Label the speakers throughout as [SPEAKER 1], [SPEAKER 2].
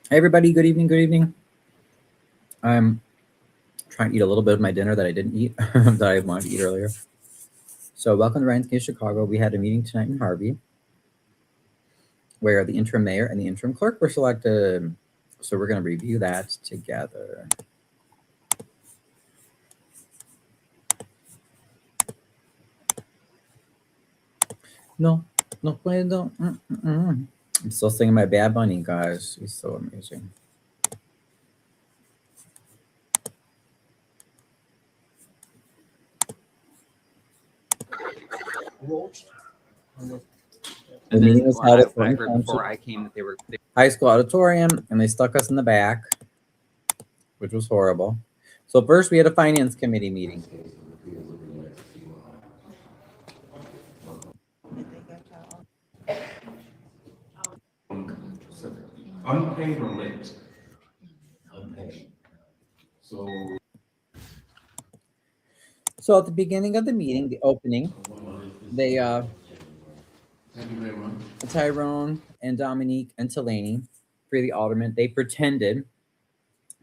[SPEAKER 1] Hey everybody, good evening, good evening. I'm trying to eat a little bit of my dinner that I didn't eat, that I wanted to eat earlier. So welcome to Ryan's Case Chicago. We had a meeting tonight in Harvey where the interim mayor and the interim clerk were selected. So we're going to review that together. No, puedo. I'm still singing my Bad Bunny, guys. He's so amazing.
[SPEAKER 2] And then
[SPEAKER 1] was
[SPEAKER 2] I
[SPEAKER 1] held at
[SPEAKER 2] heard before I came that they were
[SPEAKER 1] high school auditorium, and they stuck us in the back, which was horrible. So first we had a finance committee meeting.
[SPEAKER 3] Unpaid or late? Unpaid.
[SPEAKER 1] So at the beginning of the meeting, the opening, they
[SPEAKER 3] Thank you very much.
[SPEAKER 1] Tyrone and Dominique and Delaney, for the aldermen, they pretended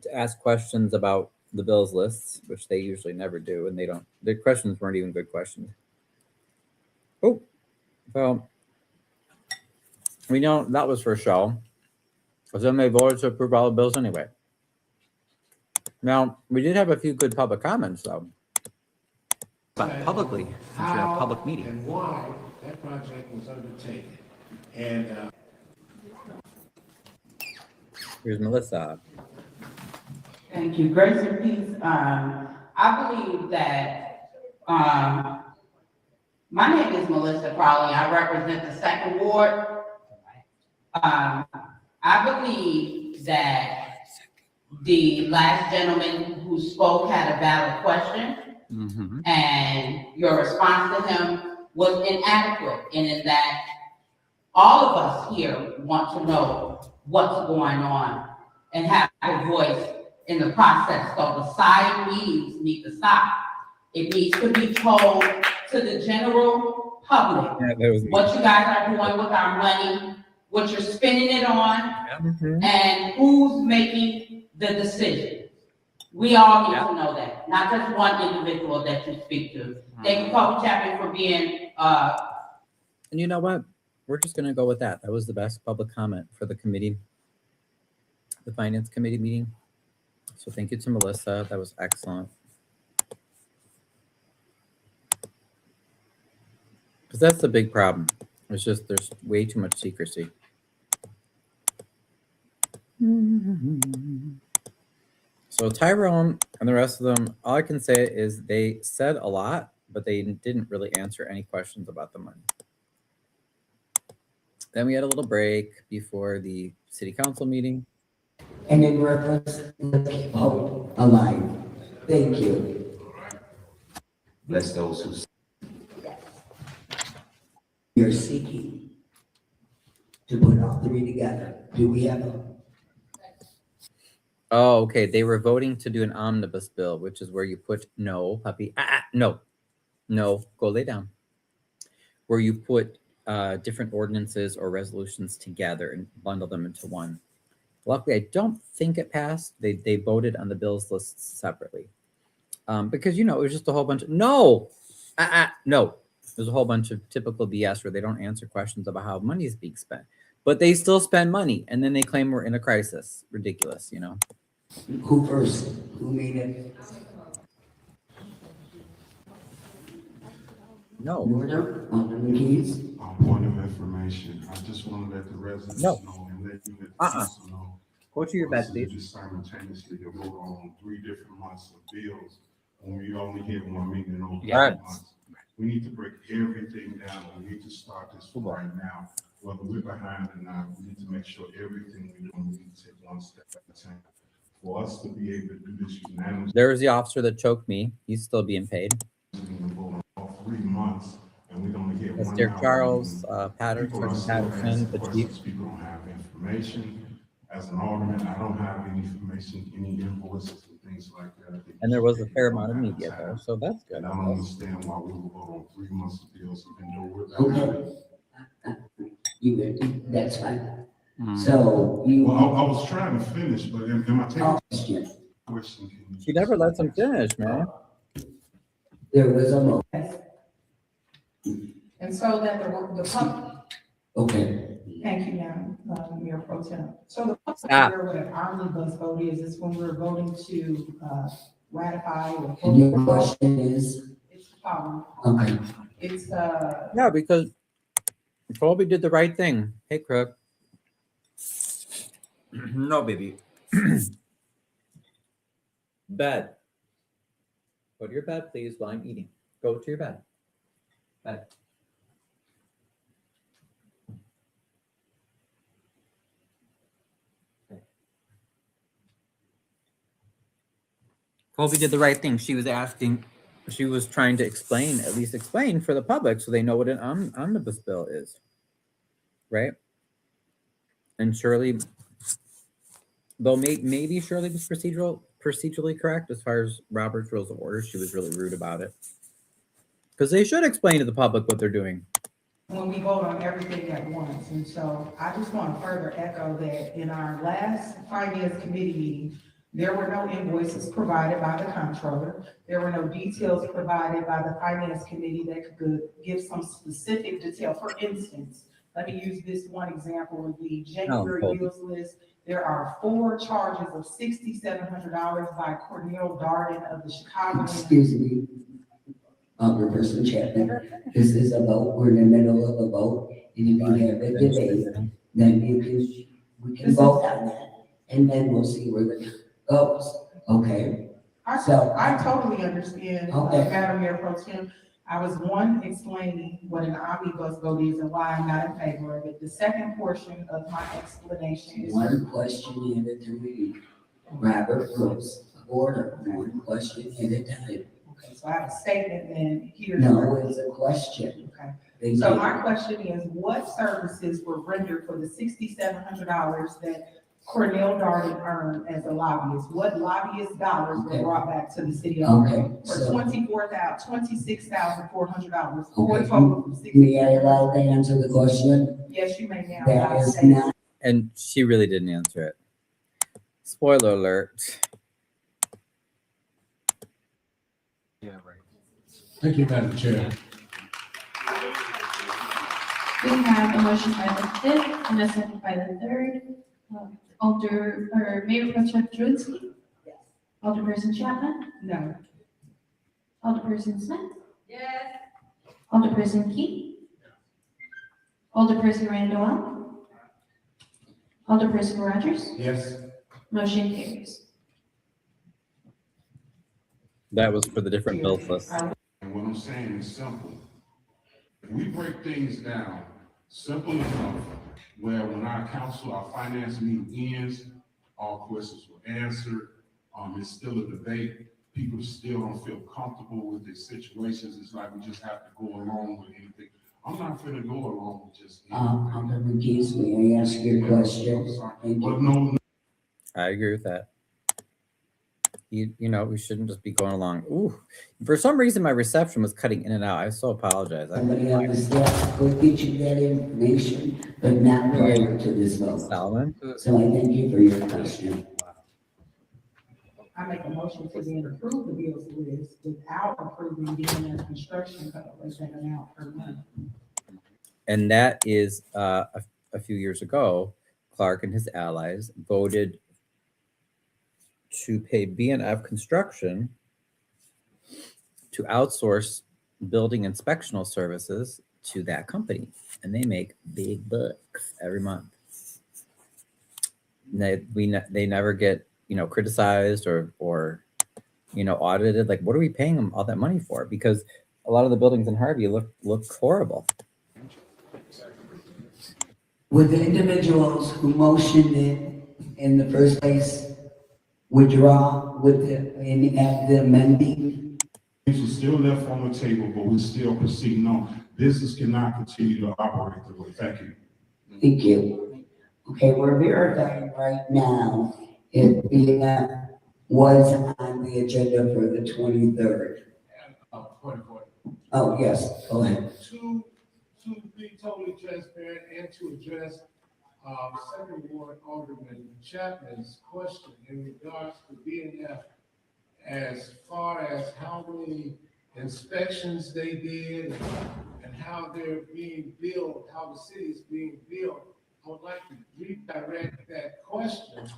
[SPEAKER 1] to ask questions about the bills lists, which they usually never do, and they don't. Their questions weren't even good questions. Oh, well, we know that was for show, because then they voted to approve all the bills anyway. Now we did have a few good public comments, though.
[SPEAKER 2] publicly, since you're a public meeting.
[SPEAKER 3] And why that project was undertaken. And
[SPEAKER 1] Here's Melissa.
[SPEAKER 4] Thank you. Grace and peace. I believe that my name is Melissa Crowley. I represent the second ward. I believe that the last gentleman who spoke had a valid question, and your response to him was inadequate, and in that all of us here want to know what's going on and have a voice in the process. So the side meetings need to stop. It needs to be told to the general public what you guys are doing with our money, what you're spending it on, and who's making the decision. We all need to know that, not just one individual that you speak to. Thank you, Kobe Chapman, for being
[SPEAKER 1] And you know what? We're just going to go with that. That was the best public comment for the committee, the finance committee meeting. So thank you to Melissa. That was excellent. Because that's the big problem. It's just there's way too much secrecy. So Tyrone and the rest of them, all I can say is they said a lot, but they didn't really answer any questions about the money. Then we had a little break before the city council meeting.
[SPEAKER 5] And in reference, let's keep hope alive. Thank you.
[SPEAKER 3] bless those who.
[SPEAKER 5] You're seeking to put all three together. Do we have a?
[SPEAKER 1] Oh, okay. They were voting to do an omnibus bill, which is where you put no, puppy. No, go lay down. Where you put different ordinances or resolutions together and bundle them into one. Luckily, I don't think it passed. They voted on the bills lists separately. Because, it was just a whole bunch of, no. There's a whole bunch of typical BS where they don't answer questions about how money is being spent. But they still spend money, and then they claim we're in a crisis. Ridiculous,
[SPEAKER 5] Who first? Who made it?
[SPEAKER 1] No.
[SPEAKER 5] Order, Alderman Keys.
[SPEAKER 6] Point of information, I just want to let the residents know and let you let the council know.
[SPEAKER 1] Go to your bed, please.
[SPEAKER 6] Just simultaneously to vote on 3 different months of bills when we only get 1 meeting in over 3 months. We need to break everything down. We need to start this right now. Whether we're behind or not, we need to make sure everything we're doing, we need to take one step at a time. For us to be able to do this unanimously.
[SPEAKER 1] There was the officer that choked me. He's still being paid.
[SPEAKER 6] We can vote on all 3 months. And we don't get one.
[SPEAKER 1] Mr. Charles Patterson, the chief.
[SPEAKER 6] People don't have information. As an alderman, I don't have any information, any invoices and things like that.
[SPEAKER 1] And there was a fair amount of media there, so that's good.
[SPEAKER 6] And I don't understand why we will vote on 3 months of bills even though we're.
[SPEAKER 5] Okay. That's fine. So you.
[SPEAKER 6] Well, I was trying to finish, but am I taking
[SPEAKER 5] Question.
[SPEAKER 6] a question? Can you-
[SPEAKER 1] She never lets him finish, man.
[SPEAKER 5] There was a motion.
[SPEAKER 7] And so that the public,
[SPEAKER 5] Okay.
[SPEAKER 7] thank you, ma'am, Mayor Pro Tem. So the public
[SPEAKER 1] Stop.
[SPEAKER 7] aware what an omnibus vote is when we're voting to ratify or.
[SPEAKER 5] And your question is,
[SPEAKER 7] It's the following.
[SPEAKER 5] okay,
[SPEAKER 7] It's,
[SPEAKER 1] Yeah, because Colby did the right thing. Hey, Crook. No, baby. Bed. Go to your bed, please, while I'm eating. Go to your bed. Bed. Okay. Colby did the right thing. She was trying to explain, at least explain for the public so they know what an omnibus bill is. Right? And Shirley, though maybe Shirley was procedurally correct as far as Robert's Rules of Order, she was really rude about it. Because they should explain to the public what they're doing.
[SPEAKER 7] when we vote on everything at once. And so I just want to further echo that in our last finance committee meeting, there were no invoices provided by the comptroller. There were no details provided by the finance committee that could give some specific detail. For instance, let me use this one example of the January
[SPEAKER 1] Colby.
[SPEAKER 7] bills list. There are 4 charges of $6,700 by Cornell Darden of the Chicagoland.
[SPEAKER 5] excuse me. Alderperson Chapman, this is a vote, we're in the middle of a vote, and if you have a debate, then we can vote on that, and then we'll see where the goes, okay?
[SPEAKER 7] I totally understand,
[SPEAKER 5] Okay.
[SPEAKER 7] Madam Mayor Pro Tem. I was explaining what an omnibus vote is and why I'm not in favor of it. The second portion of my explanation is.
[SPEAKER 5] One question at a time, Robert Rules of Order, one question at a time.
[SPEAKER 7] Okay, so I have a statement then here.
[SPEAKER 5] No, it's a question.
[SPEAKER 7] Okay,
[SPEAKER 5] Thank
[SPEAKER 7] so
[SPEAKER 5] you.
[SPEAKER 7] my question is, what services were rendered for the $6,700 that Cornell Darden earned as a lobbyist? What lobbyist dollars were
[SPEAKER 5] Okay.
[SPEAKER 7] brought back to the city of Harvey?
[SPEAKER 5] Okay,
[SPEAKER 7] For
[SPEAKER 5] so,
[SPEAKER 7] $26,400, for a
[SPEAKER 5] Okay.
[SPEAKER 7] total of
[SPEAKER 5] may I allow to answer the question?
[SPEAKER 7] Yes, you may now.
[SPEAKER 5] That is not,
[SPEAKER 1] And she really didn't answer it. Spoiler alert.
[SPEAKER 2] Yeah, right.
[SPEAKER 3] Thank you, Madam Chair.
[SPEAKER 8] We have a motion by the fifth and a second by the third. Mayor Pro Tem Truitt.
[SPEAKER 7] Yes.
[SPEAKER 8] Alderperson Chapman.
[SPEAKER 7] No.
[SPEAKER 8] Alderperson Smith. Yes. Alderperson Key. Alderperson Randall. Alderperson Rogers.
[SPEAKER 3] Yes.
[SPEAKER 8] Motion carries.
[SPEAKER 1] That was for the different bills list.
[SPEAKER 6] And what I'm saying is simple. If we break things down, simple enough, where when our finance meeting ends, all questions were answered. It's still a debate. People still don't feel comfortable with their situations. It's like we just have to go along with anything. I'm not gonna go along with just anything.
[SPEAKER 5] Alderman Keys, may I ask your question?
[SPEAKER 6] I'm sorry.
[SPEAKER 5] Thank you.
[SPEAKER 6] But no,
[SPEAKER 1] I agree with that. You know, we shouldn't just be going along. Ooh, for some reason, my reception was cutting in and out. I so apologize.
[SPEAKER 5] Somebody on the staff could get you that information, but not prior to this vote.
[SPEAKER 1] Solomon?
[SPEAKER 5] So I thank you for your question.
[SPEAKER 7] I make a motion to then approve the bills list without approving the construction code as an amount per month.
[SPEAKER 1] And that is a few years ago, Clark and his allies voted to pay BNF Construction to outsource building inspectional services to that company. And they make big bucks every month. They never get, criticized or audited. Like, what are we paying them all that money for? Because a lot of the buildings in Harvey look horrible.
[SPEAKER 5] Would the individuals who motioned it in the first place withdraw and add the amending?
[SPEAKER 6] things are still left on the table, but we're still proceeding on. Business cannot continue to operate the way. Thank you.
[SPEAKER 5] Thank you. Okay, we're verifying right now if the was on the agenda for the 23rd.
[SPEAKER 3] Point of order.
[SPEAKER 5] Oh, yes, go ahead.
[SPEAKER 3] To be totally transparent and to address Second Ward Alderman Chapman's question in regards to BNF, as far as how many inspections they did and how they're being billed, how the city is being billed. I would like to redirect that question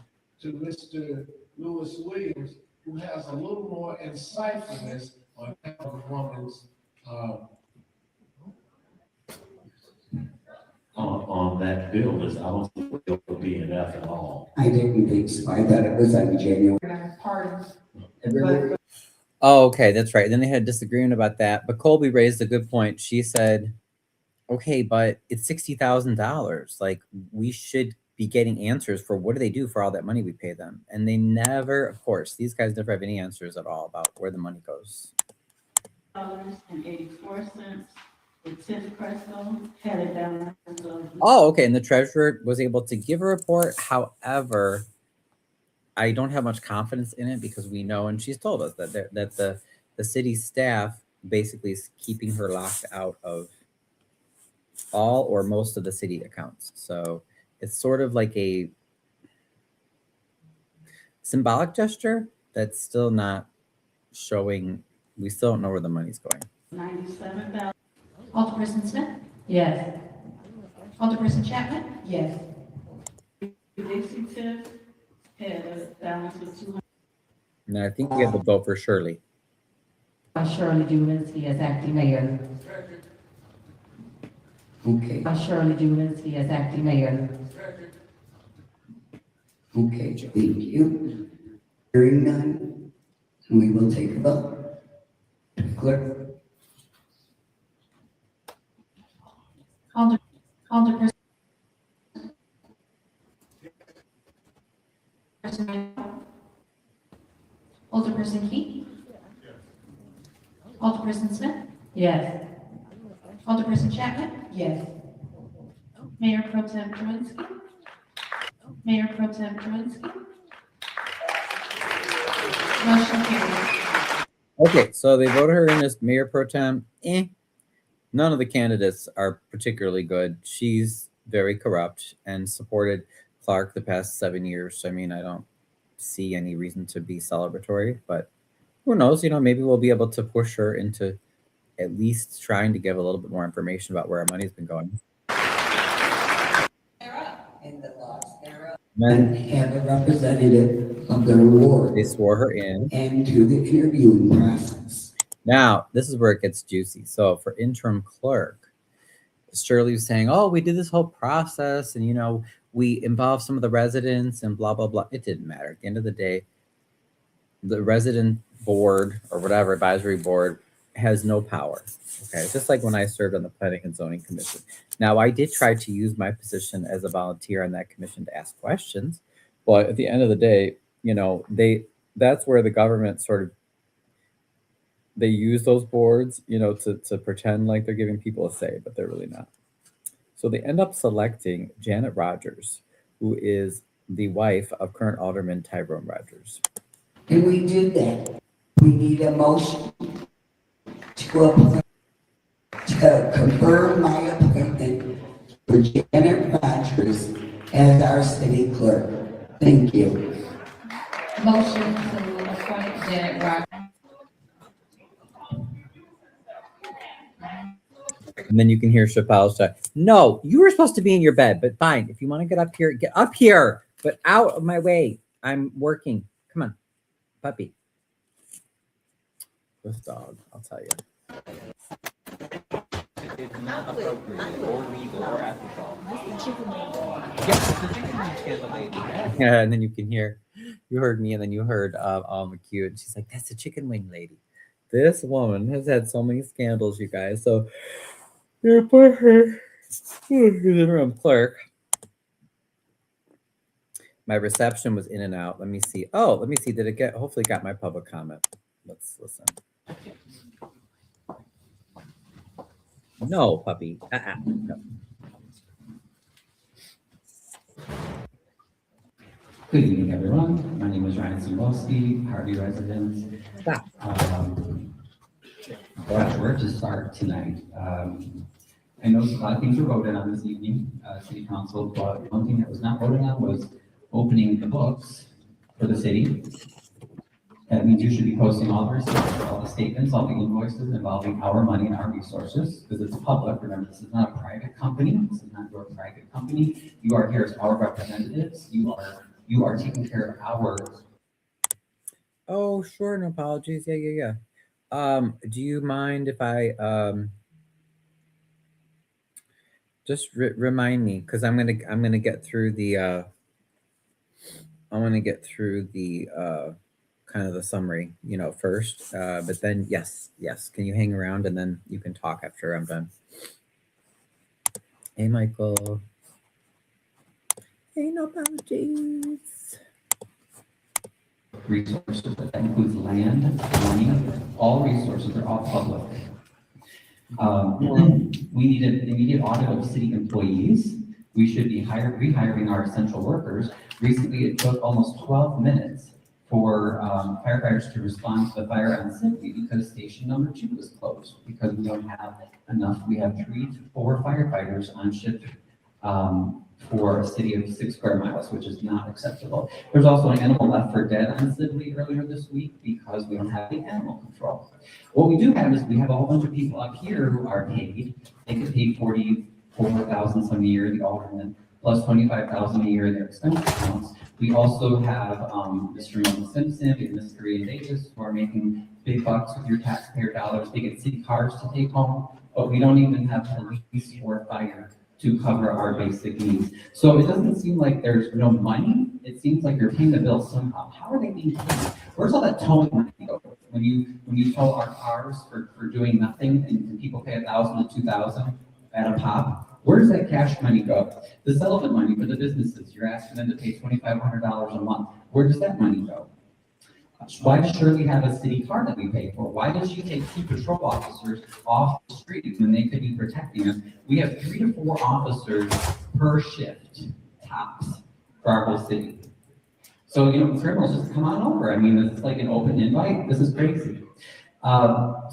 [SPEAKER 3] to Mr. Lewis Williams, who has a little more insightfulness on how the woman's,
[SPEAKER 9] on that bill is, I don't think it will be enough at all.
[SPEAKER 5] I didn't think so. I thought it was on January.
[SPEAKER 7] Pardon.
[SPEAKER 1] Oh, okay, that's right. Then they had a disagreement about that. But Colby raised a good point. She said, okay, but it's $60,000. Like, we should be getting answers for what do they do for all that money we pay them. And they never, of course, these guys never have any answers at all about where the money goes.
[SPEAKER 10] $84. The 10th Presto had it down.
[SPEAKER 1] Oh, okay. And the treasurer was able to give a report. However, I don't have much confidence in it because we know, and she's told us that the city staff basically is keeping her locked out of all or most of the city accounts. So it's sort of like a symbolic gesture that's still not showing. We still don't know where the money's going.
[SPEAKER 10] 97,000.
[SPEAKER 8] Alderperson Smith?
[SPEAKER 10] Yes.
[SPEAKER 8] Alderperson Chapman?
[SPEAKER 7] Yes.
[SPEAKER 10] Dixie Tip had a balance of 200.
[SPEAKER 1] And I think we have to vote for Shirley.
[SPEAKER 5] Shirley Julinski as acting mayor. Okay. Shirley Julinski as acting mayor. Okay, thank you. Hearing none, we will take a vote. Clerk?
[SPEAKER 8] Alderperson. Alderperson Key? Alderperson Smith?
[SPEAKER 10] Yes.
[SPEAKER 8] Alderperson Chapman?
[SPEAKER 7] Yes.
[SPEAKER 8] Mayor Pro Tem Truinsky? Mayor Pro Tem Truinsky? Motion carries.
[SPEAKER 1] Okay, so they voted her in as mayor pro tem. None of the candidates are particularly good. She's very corrupt and supported Clark the past 7 years. I mean, I don't see any reason to be celebratory, but who knows? You know, maybe we'll be able to push her into at least trying to give a little bit more information about where our money's been going.
[SPEAKER 5] And the laws thereof.
[SPEAKER 1] Then
[SPEAKER 5] And have a representative of their ward
[SPEAKER 1] they swore her in.
[SPEAKER 5] and do the interviewing process.
[SPEAKER 1] Now, this is where it gets juicy. So for interim clerk, Shirley was saying, oh, we did this whole process and, you know, we involved some of the residents and blah, blah, blah. It didn't matter. At the end of the day, the resident board or whatever advisory board has no power. Okay. It's just like when I served on the planning and zoning commission. Now, I did try to use my position as a volunteer on that commission to ask questions, but at the end of the day, you know, that's where the government sort of, they use those boards, you know, to pretend like they're giving people a say, but they're really not. So they end up selecting Janet Rogers, who is the wife of current Alderman Tyrone Rogers.
[SPEAKER 5] And we did that. We need a motion to confirm my appointment for Janet Rogers as our city clerk. Thank you.
[SPEAKER 8] Motion to appoint Janet Rogers.
[SPEAKER 1] And then you can hear Chappelle's say, no, you were supposed to be in your bed, but fine. If you want to get up here, but out of my way. I'm working. Come on, puppy. This dog, I'll tell you.
[SPEAKER 2] It's not appropriate or legal or ethical.
[SPEAKER 1] Yeah, and then you can hear, you heard me, and then you heard McHugh, and she's like, that's the chicken wing lady. This woman has had so many scandals, you guys. So you put her in the room, clerk. My reception was in and out. Let me see. Oh, let me see. Did it get? Hopefully, got my public comment. Let's listen. No, puppy. No.
[SPEAKER 11] Good evening, everyone. My name is Ryan Zimowski, Harvey resident. Got to work to start tonight. I know a lot of things were voted on this evening, city council, but one thing that was not voted on was opening the books for the city. That means you should be posting all the receipts, all the statements, all the invoices involving our money and our resources, because it's public. Remember, this is not a private company. This is not your private company. You are here as our representatives. You are taking care of our.
[SPEAKER 1] Oh, sure, no apologies. Yeah. Do you mind if I just remind me, because I'm gonna get through the I want to get through the kind of the summary, first. But then yes. Can you hang around and then you can talk after I'm done? Hey, Michael. Hey, no apologies.
[SPEAKER 11] Resources, that includes land, money, all resources are all public. We need an immediate audit of city employees. We should be rehiring our essential workers. Recently, it took almost 12 minutes for firefighters to respond to the fire on Sibley because station number 2 was closed because we don't have enough. We have 3 to 4 firefighters on shift for a city of 6 square miles, which is not acceptable. There's also an animal left for dead on Sibley earlier this week because we don't have the animal control. What we do have is we have a whole bunch of people up here who are paid. They get paid $44,000 some a year, the alderman, plus $25,000 a year in their expense accounts. We also have Mr. Mel Simpson and Mr. Ian Davis who are making big bucks with your taxpayer dollars. They get city cars to take home, but we don't even have police or fire to cover our basic needs. So it doesn't seem like there's no money. It seems like you're paying the bill somehow. How are they being paid? Where's all that towing money go? When you tow our cars for doing nothing and people pay $1,000 to $2,000 at a pop, where does that cash money go? The settlement money for the businesses, you're asking them to pay $2,500 a month. Where does that money go? Why does Shirley have a city car that we pay for? Why does she take 2 patrol officers off the street when they could be protecting us? We have 3 to 4 officers per shift, tops, for our whole city. So, criminals just come on over. I mean, it's like an open invite. This is crazy. The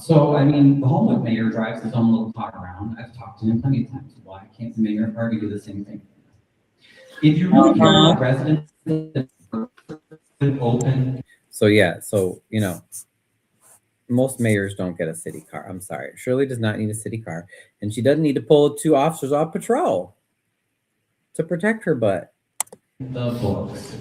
[SPEAKER 11] Homewood mayor drives his own little car around. I've talked to him plenty of times. Why can't the mayor of Harvey do the same thing? If you really care about residents, open.
[SPEAKER 1] So most mayors don't get a city car. I'm sorry. Shirley does not need a city car, and she doesn't need to pull 2 officers off patrol to protect her butt.
[SPEAKER 11] The books.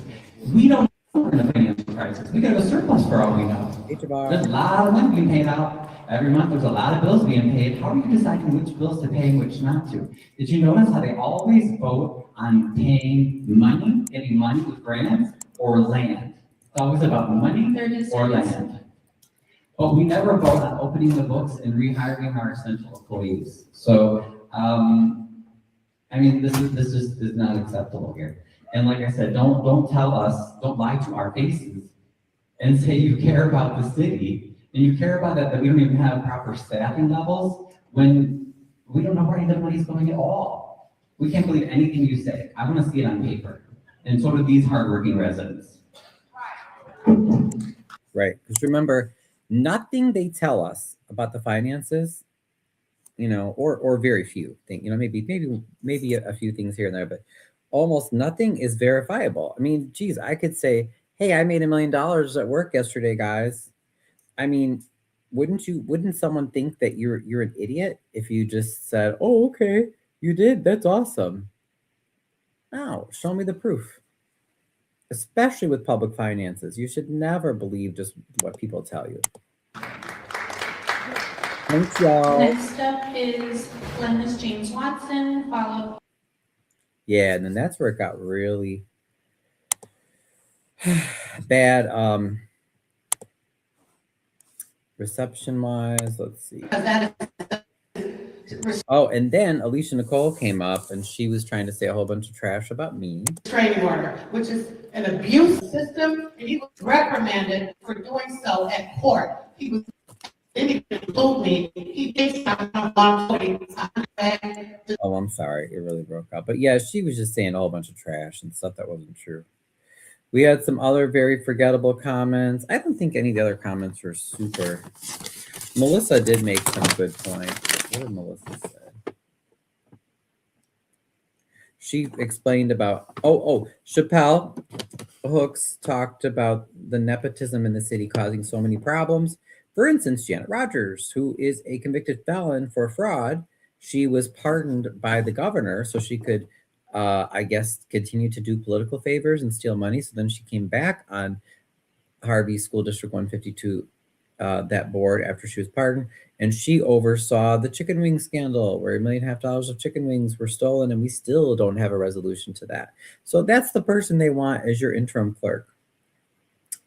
[SPEAKER 11] We don't know we're in a financial crisis. We could have a surplus for all we know. There's a lot of money being paid out every month. There's a lot of bills being paid. How are you deciding which bills to pay and which not to? Did you notice how they always vote on paying money, getting money with grants, or land? It's always about money or land. But we never vote on opening the books and rehiring our essential employees. So, this is not acceptable here. And like I said, don't tell us, don't lie to our faces and say you care about the city and you care about that we don't even have proper staffing levels when we don't know where any of the money's going at all. We can't believe anything you say. I want to see it on paper. And so do these hardworking residents.
[SPEAKER 1] Right. Because remember, nothing they tell us about the finances, or very few things, maybe a few things here and there, but almost nothing is verifiable. I mean, geez, I could say, hey, I made $1 million at work yesterday, guys. I mean, wouldn't someone think that you're an idiot if you just said, oh, okay, you did, that's awesome. No, show me the proof. Especially with public finances. You should never believe just what people tell you. Thanks, y'all.
[SPEAKER 8] Next up is Glennis James Watson, followed.
[SPEAKER 1] Yeah, and then that's where it got really bad. Reception-wise, let's see. Oh, and then Alicia Nicole came up and she was trying to say a whole bunch of trash about me.
[SPEAKER 7] Training order, which is an abuse system, and he was reprimanded for doing so at court. He was didn't include me. He thinks I'm
[SPEAKER 1] Oh, I'm sorry. It really broke up. But yeah, she was just saying a whole bunch of trash and stuff that wasn't true. We had some other very forgettable comments. I don't think any of the other comments were super. Melissa did make some good points. What did Melissa say? she explained about, Chappelle Hooks talked about the nepotism in the city causing so many problems. For instance, Janet Rogers, who is a convicted felon for fraud, she was pardoned by the governor so she could, I guess, continue to do political favors and steal money. So then she came back on Harvey School District 152, that board after she was pardoned, and she oversaw the chicken wing scandal where $1.5 million of chicken wings were stolen, and we still don't have a resolution to that. So that's the person they want as your interim clerk.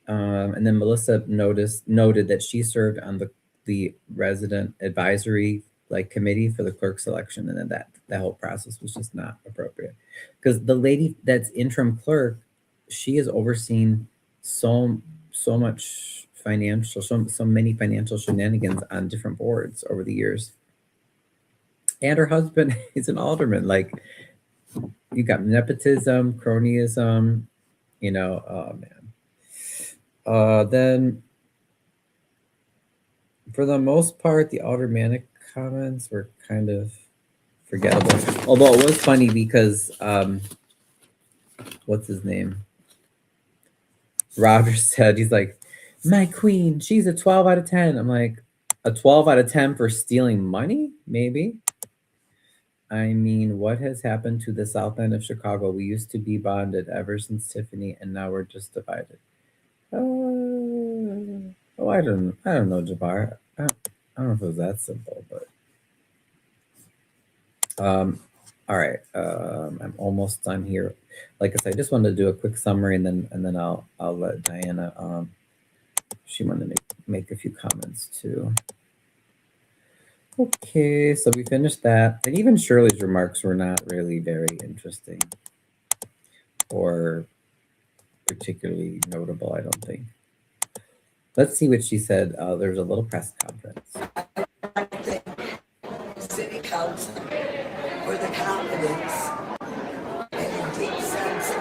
[SPEAKER 1] And then Melissa noted that she served on the resident advisory committee for the clerk selection, and then that whole process was just not appropriate because the lady that's interim clerk, she has overseen so many financial shenanigans on different boards over the years. And her husband is an alderman. Like, you got nepotism, cronyism, oh man. Then for the most part, the aldermanic comments were kind of forgettable. Although it was funny because what's his name? Roger said, he's like, my queen, she's a 12 out of 10. I'm like, a 12 out of 10 for stealing money? Maybe. I mean, what has happened to the south end of Chicago? We used to be bonded ever since Tiffany, and now we're just divided. I don't know, Jabbar. I don't know if it was that simple, but all right. I'm almost done here. Like I said, I just wanted to do a quick summary, and then I'll let Diana. She wanted to make a few comments too. Okay, so we finished that, and even Shirley's remarks were not really very interesting or particularly notable, I don't think. Let's see what she said. There's a little press conference.
[SPEAKER 5] City council for the confidence and deep sense.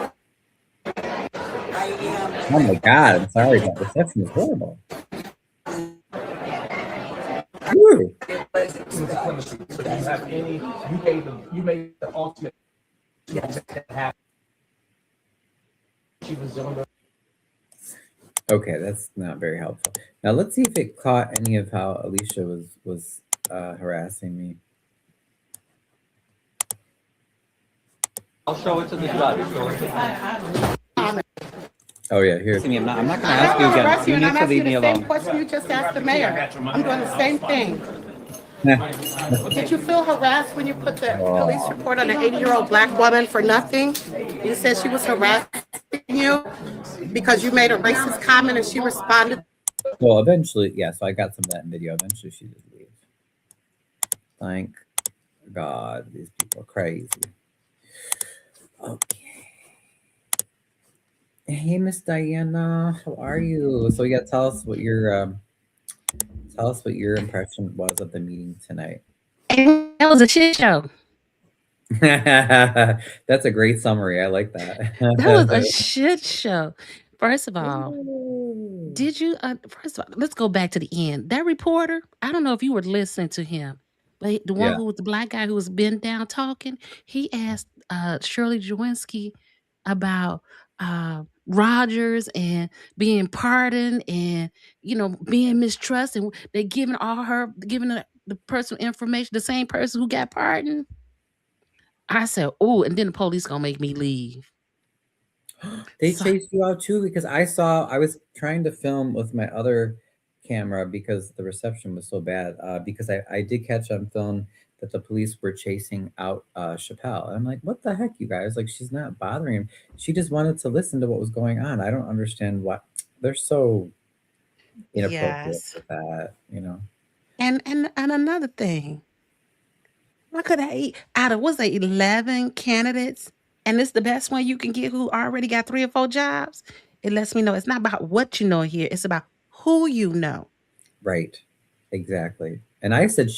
[SPEAKER 1] Oh my God, I'm sorry, that reception is horrible. Woo.
[SPEAKER 2] You made the ultimate. She was doing.
[SPEAKER 1] Okay, that's not very helpful. Now let's see if it caught any of how Alicia was harassing me.
[SPEAKER 2] I'll show it to the judge.
[SPEAKER 1] Oh yeah, here.
[SPEAKER 12] I'm not going to ask you again. You need to leave me alone. Question you just asked the mayor. I'm doing the same thing. Did you feel harassed when you put the police report on an 80-year-old black woman for nothing? You said she was harassing you because you made a racist comment and she responded.
[SPEAKER 1] Well, eventually, yeah. So I got some of that in video. Eventually, she did leave. Thank God, these people are crazy. Okay. Hey, Miss Diana, how are you? So you got to tell us what your impression was of the meeting tonight.
[SPEAKER 13] That was a shit show.
[SPEAKER 1] That's a great summary. I like that.
[SPEAKER 13] That was a shit show. First of all, did you? First of all, let's go back to the end. That reporter, I don't know if you were listening to him, but the one who was the black guy who was bent down talking, he asked Shirley Jawinski about Rogers and being pardoned and being mistrusted, and they giving the personal information, the same person who got pardoned. I said, oh, and then the police gonna make me leave.
[SPEAKER 1] They chased you out too, because I was trying to film with my other camera because the reception was so bad, because I did catch on film that the police were chasing out Chappelle. And I'm like, what the heck, you guys? Like, she's not bothering him. She just wanted to listen to what was going on. I don't understand what they're so inappropriate with that,
[SPEAKER 13] And another thing, I could have out of 11 candidates, and it's the best one you can get who already got 3 or 4 jobs. It lets me know it's not about what you know here; it's about who you know.
[SPEAKER 1] Right, exactly. And I said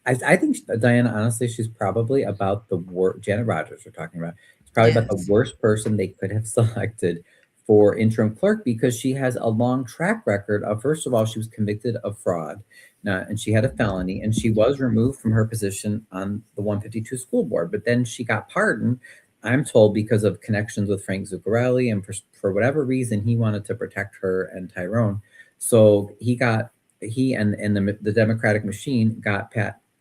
[SPEAKER 1] I think Diana, honestly, she's probably about the worst. Janet Rogers, we're talking about. It's probably about the worst person they could have selected for interim clerk, because she has a long track record of, first of all, she was convicted of fraud. And she had a felony, and she was removed from her position on the 152 school board, but then she got pardoned I'm told because of connections with Frank Zuccarelli, and for whatever reason, he wanted to protect her and Tyrone. So he and the Democratic machine got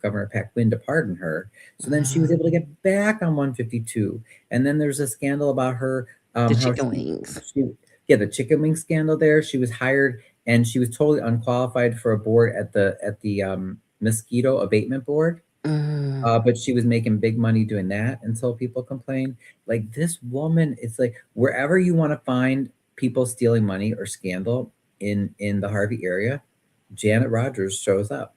[SPEAKER 1] Governor Pat Quinn to pardon her. So then she was able to get back on 152. And then there's a scandal about her.
[SPEAKER 13] The chicken wings.
[SPEAKER 1] The chicken wing scandal there. She was hired and she was totally unqualified for a board at the mosquito abatement board. But she was making big money doing that until people complained. Like this woman, it's like wherever you want to find people stealing money or scandal in the Harvey area, Janet Rogers shows up.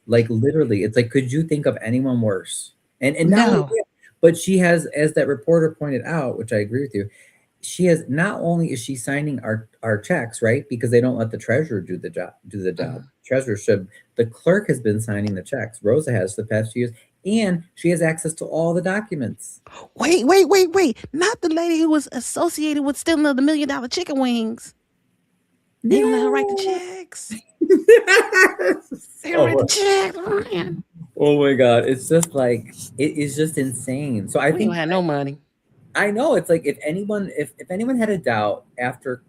[SPEAKER 1] Like literally, it's like, could you think of anyone worse? And not only that, but she has, as that reporter pointed out, which I agree with you, she has not only is she signing our checks, right? Because they don't let the treasurer do the job. Treasurer should. The clerk has been signing the checks. Rosa has for the past few years, and she has access to all the documents.
[SPEAKER 13] Wait. Not the lady who was associated with stealing the $1 million chicken wings. They gonna let her write the checks. They gonna write the checks. Oh, man.
[SPEAKER 1] Oh my God. It's just like, it is just insane. So I think
[SPEAKER 13] don't have no money.
[SPEAKER 1] I know, it's like if anyone had a doubt after,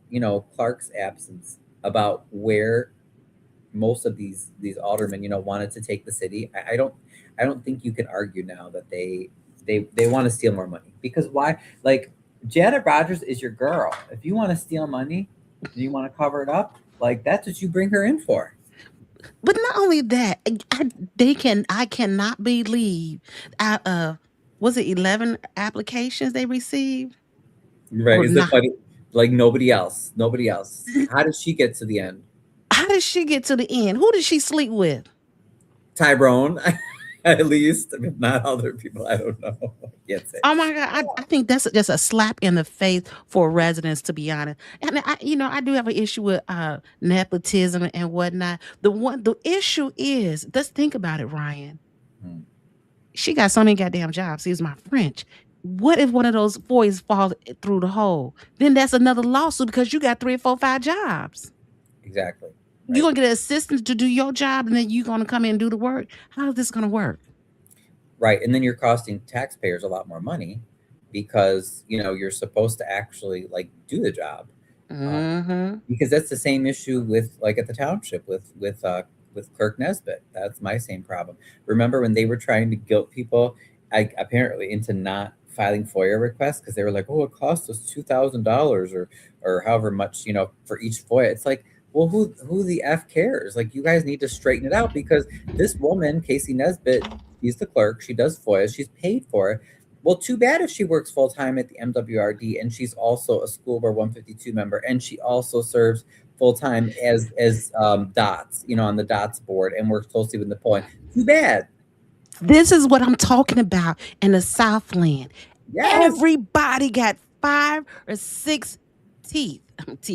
[SPEAKER 1] Clark's absence about where most of these aldermen, wanted to take the city, I don't think you can argue now that they want to steal more money. Because why? Like Janet Rogers is your girl. If you want to steal money and you want to cover it up, like that's what you bring her in for.
[SPEAKER 13] But not only that, I cannot believe was it 11 applications they received?
[SPEAKER 1] Right. Is it funny? Like nobody else. How did she get to the end?
[SPEAKER 13] How did she get to the end? Who did she sleep with?
[SPEAKER 1] Tyrone, at least. I mean, not other people. I don't know.
[SPEAKER 13] Oh my God. I think that's just a slap in the face for residents, to be honest. And I do have an issue with nepotism and whatnot. The issue is, let's think about it, Ryan. She got so many goddamn jobs. Excuse my French. What if one of those boys falls through the hole? Then that's another lawsuit because you got 3 or 4, 5 jobs.
[SPEAKER 1] Exactly.
[SPEAKER 13] Right. You're going to get an assistant to do your job and then you're going to come in and do the work. How is this going to work?
[SPEAKER 1] Right. And then you're costing taxpayers a lot more money because, you're supposed to actually like do the job. Because that's the same issue with like at the township with Clerk Nesbitt. That's my same problem. Remember when they were trying to guilt people apparently into not filing FOIA requests because they were like, oh, it cost us $2,000 or however much, for each FOIA. It's like, well, who the F cares? Like, you guys need to straighten it out because this woman, Casey Nesbitt, she's the clerk. She does FOIA. She's paid for it. Well, too bad if she works full time at the MWRD and she's also a School Board 152 member and she also serves full time as DOTS, on the DOTS board and works closely with Napoleon. Too bad.
[SPEAKER 13] This is what I'm talking about in the Southland. Yes. Everybody got 5 or 6 teeth.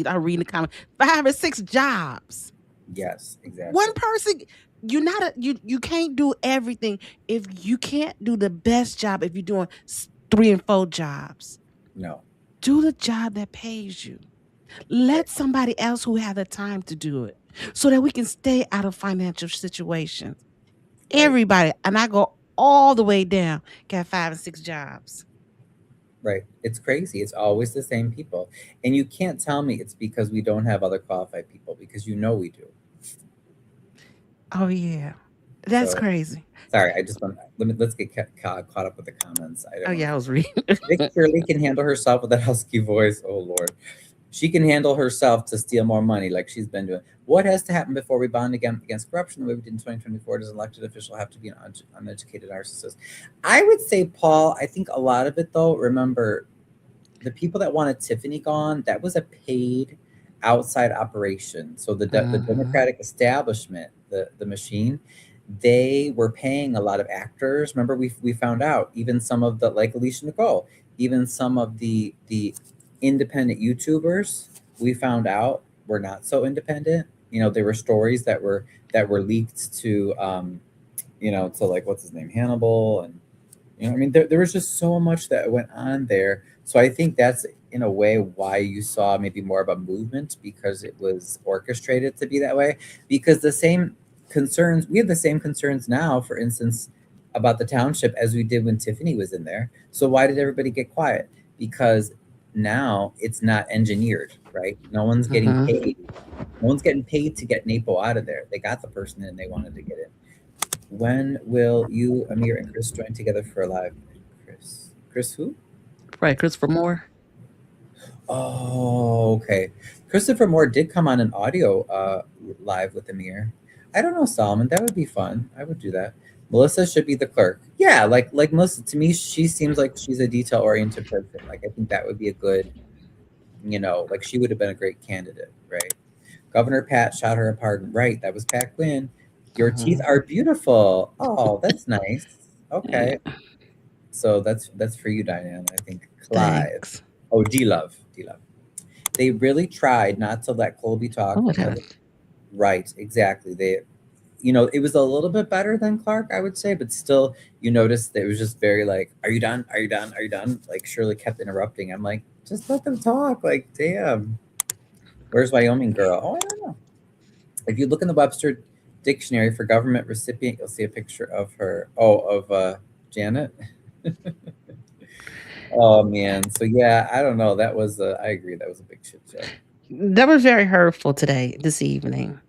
[SPEAKER 13] I read in the comments. 5 or 6 jobs.
[SPEAKER 1] Yes, exactly.
[SPEAKER 13] One person. You can't do everything. If you can't do the best job, if you're doing 3 and 4 jobs,
[SPEAKER 1] no,
[SPEAKER 13] do the job that pays you. Let somebody else who has the time to do it, so that we can stay out of financial situations. Right. Everybody, and I go all the way down, got 5 and 6 jobs.
[SPEAKER 1] Right. It's crazy. It's always the same people, and you can't tell me it's because we don't have other qualified people because we do.
[SPEAKER 13] Oh yeah, that's crazy.
[SPEAKER 1] Sorry, I just want let's get caught up with the comments.
[SPEAKER 13] I was reading.
[SPEAKER 1] Vic Shirley can handle herself with that husky voice. Oh Lord, she can handle herself to steal more money like she's been doing. What has to happen before we bond against corruption the way we did in 2024? Does an elected official have to be an uneducated narcissist? I would say, Paul. I think a lot of it though. Remember, the people that wanted Tiffany gone, that was a paid outside operation. So the Democratic establishment, the machine, they were paying a lot of actors. Remember, we found out even some of the, like Alicia Nicole, even some of the independent YouTubers, we found out were not so independent. There were stories that were leaked to to like what's his name, Hannibal, and there was just so much that went on there. So I think that's in a way why you saw maybe more of a movement, because it was orchestrated to be that way. Because we have the same concerns now, for instance, about the township as we did when Tiffany was in there. So why did everybody get quiet? Because now it's not engineered, right? No one's getting paid. No one's getting paid to get NAPO out of there. They got the person in they wanted to get in. When will you, Amir, and Chris join together for a live? Chris who?
[SPEAKER 13] Right, Christopher Moore.
[SPEAKER 1] Oh, okay. Christopher Moore did come on an audio live with Amir. I don't know, Solomon. That would be fun. I would do that. Melissa should be the clerk. Yeah, like Melissa, to me, she seems like she's a detail-oriented person. Like, I think that would be a good, like she would have been a great candidate, right? Governor Pat shot her a pardon. Right, that was Pat Quinn. Your teeth are beautiful. Oh, that's nice. Okay. So that's for you, Diane. I think Clive.
[SPEAKER 13] Thanks.
[SPEAKER 1] Oh, D-Love. They really tried not to let Colby talk. Right, exactly. It was a little bit better than Clark, I would say, but still, you noticed that it was just very like, are you done? Are you done? Are you done? Like Shirley kept interrupting. I'm like, just let them talk. Like, damn. Where's Wyoming girl? Oh, I don't know. If you look in the Webster Dictionary for government recipient, you'll see a picture of her. Oh, of Janet. Oh man. So yeah, I don't know. That was I agree. That was a big shit show.
[SPEAKER 13] That was very hurtful this evening.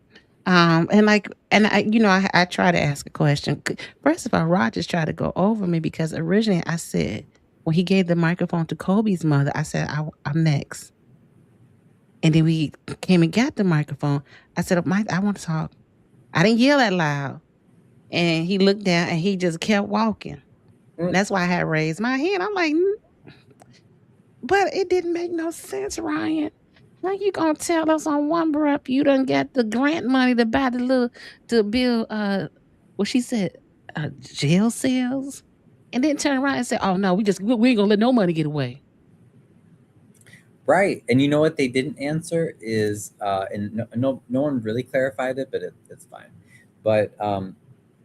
[SPEAKER 13] And I try to ask a question. First of all, Rogers tried to go over me because originally I said, when he gave the microphone to Kobe's mother, I said, I'm next. And then we came and got the microphone. I said, Mike, I want to talk. I didn't yell that loud. And he looked down and he just kept walking. That's why I had raised my hand. I'm like, but it didn't make no sense, Ryan. Like, you gonna tell us on one breath you done got the grant money to buy to build what she said, jail cells, and then turn around and say, oh no, we ain't gonna let no money get away.
[SPEAKER 1] Right. And you know what they didn't answer is and no one really clarified it, but it's fine. But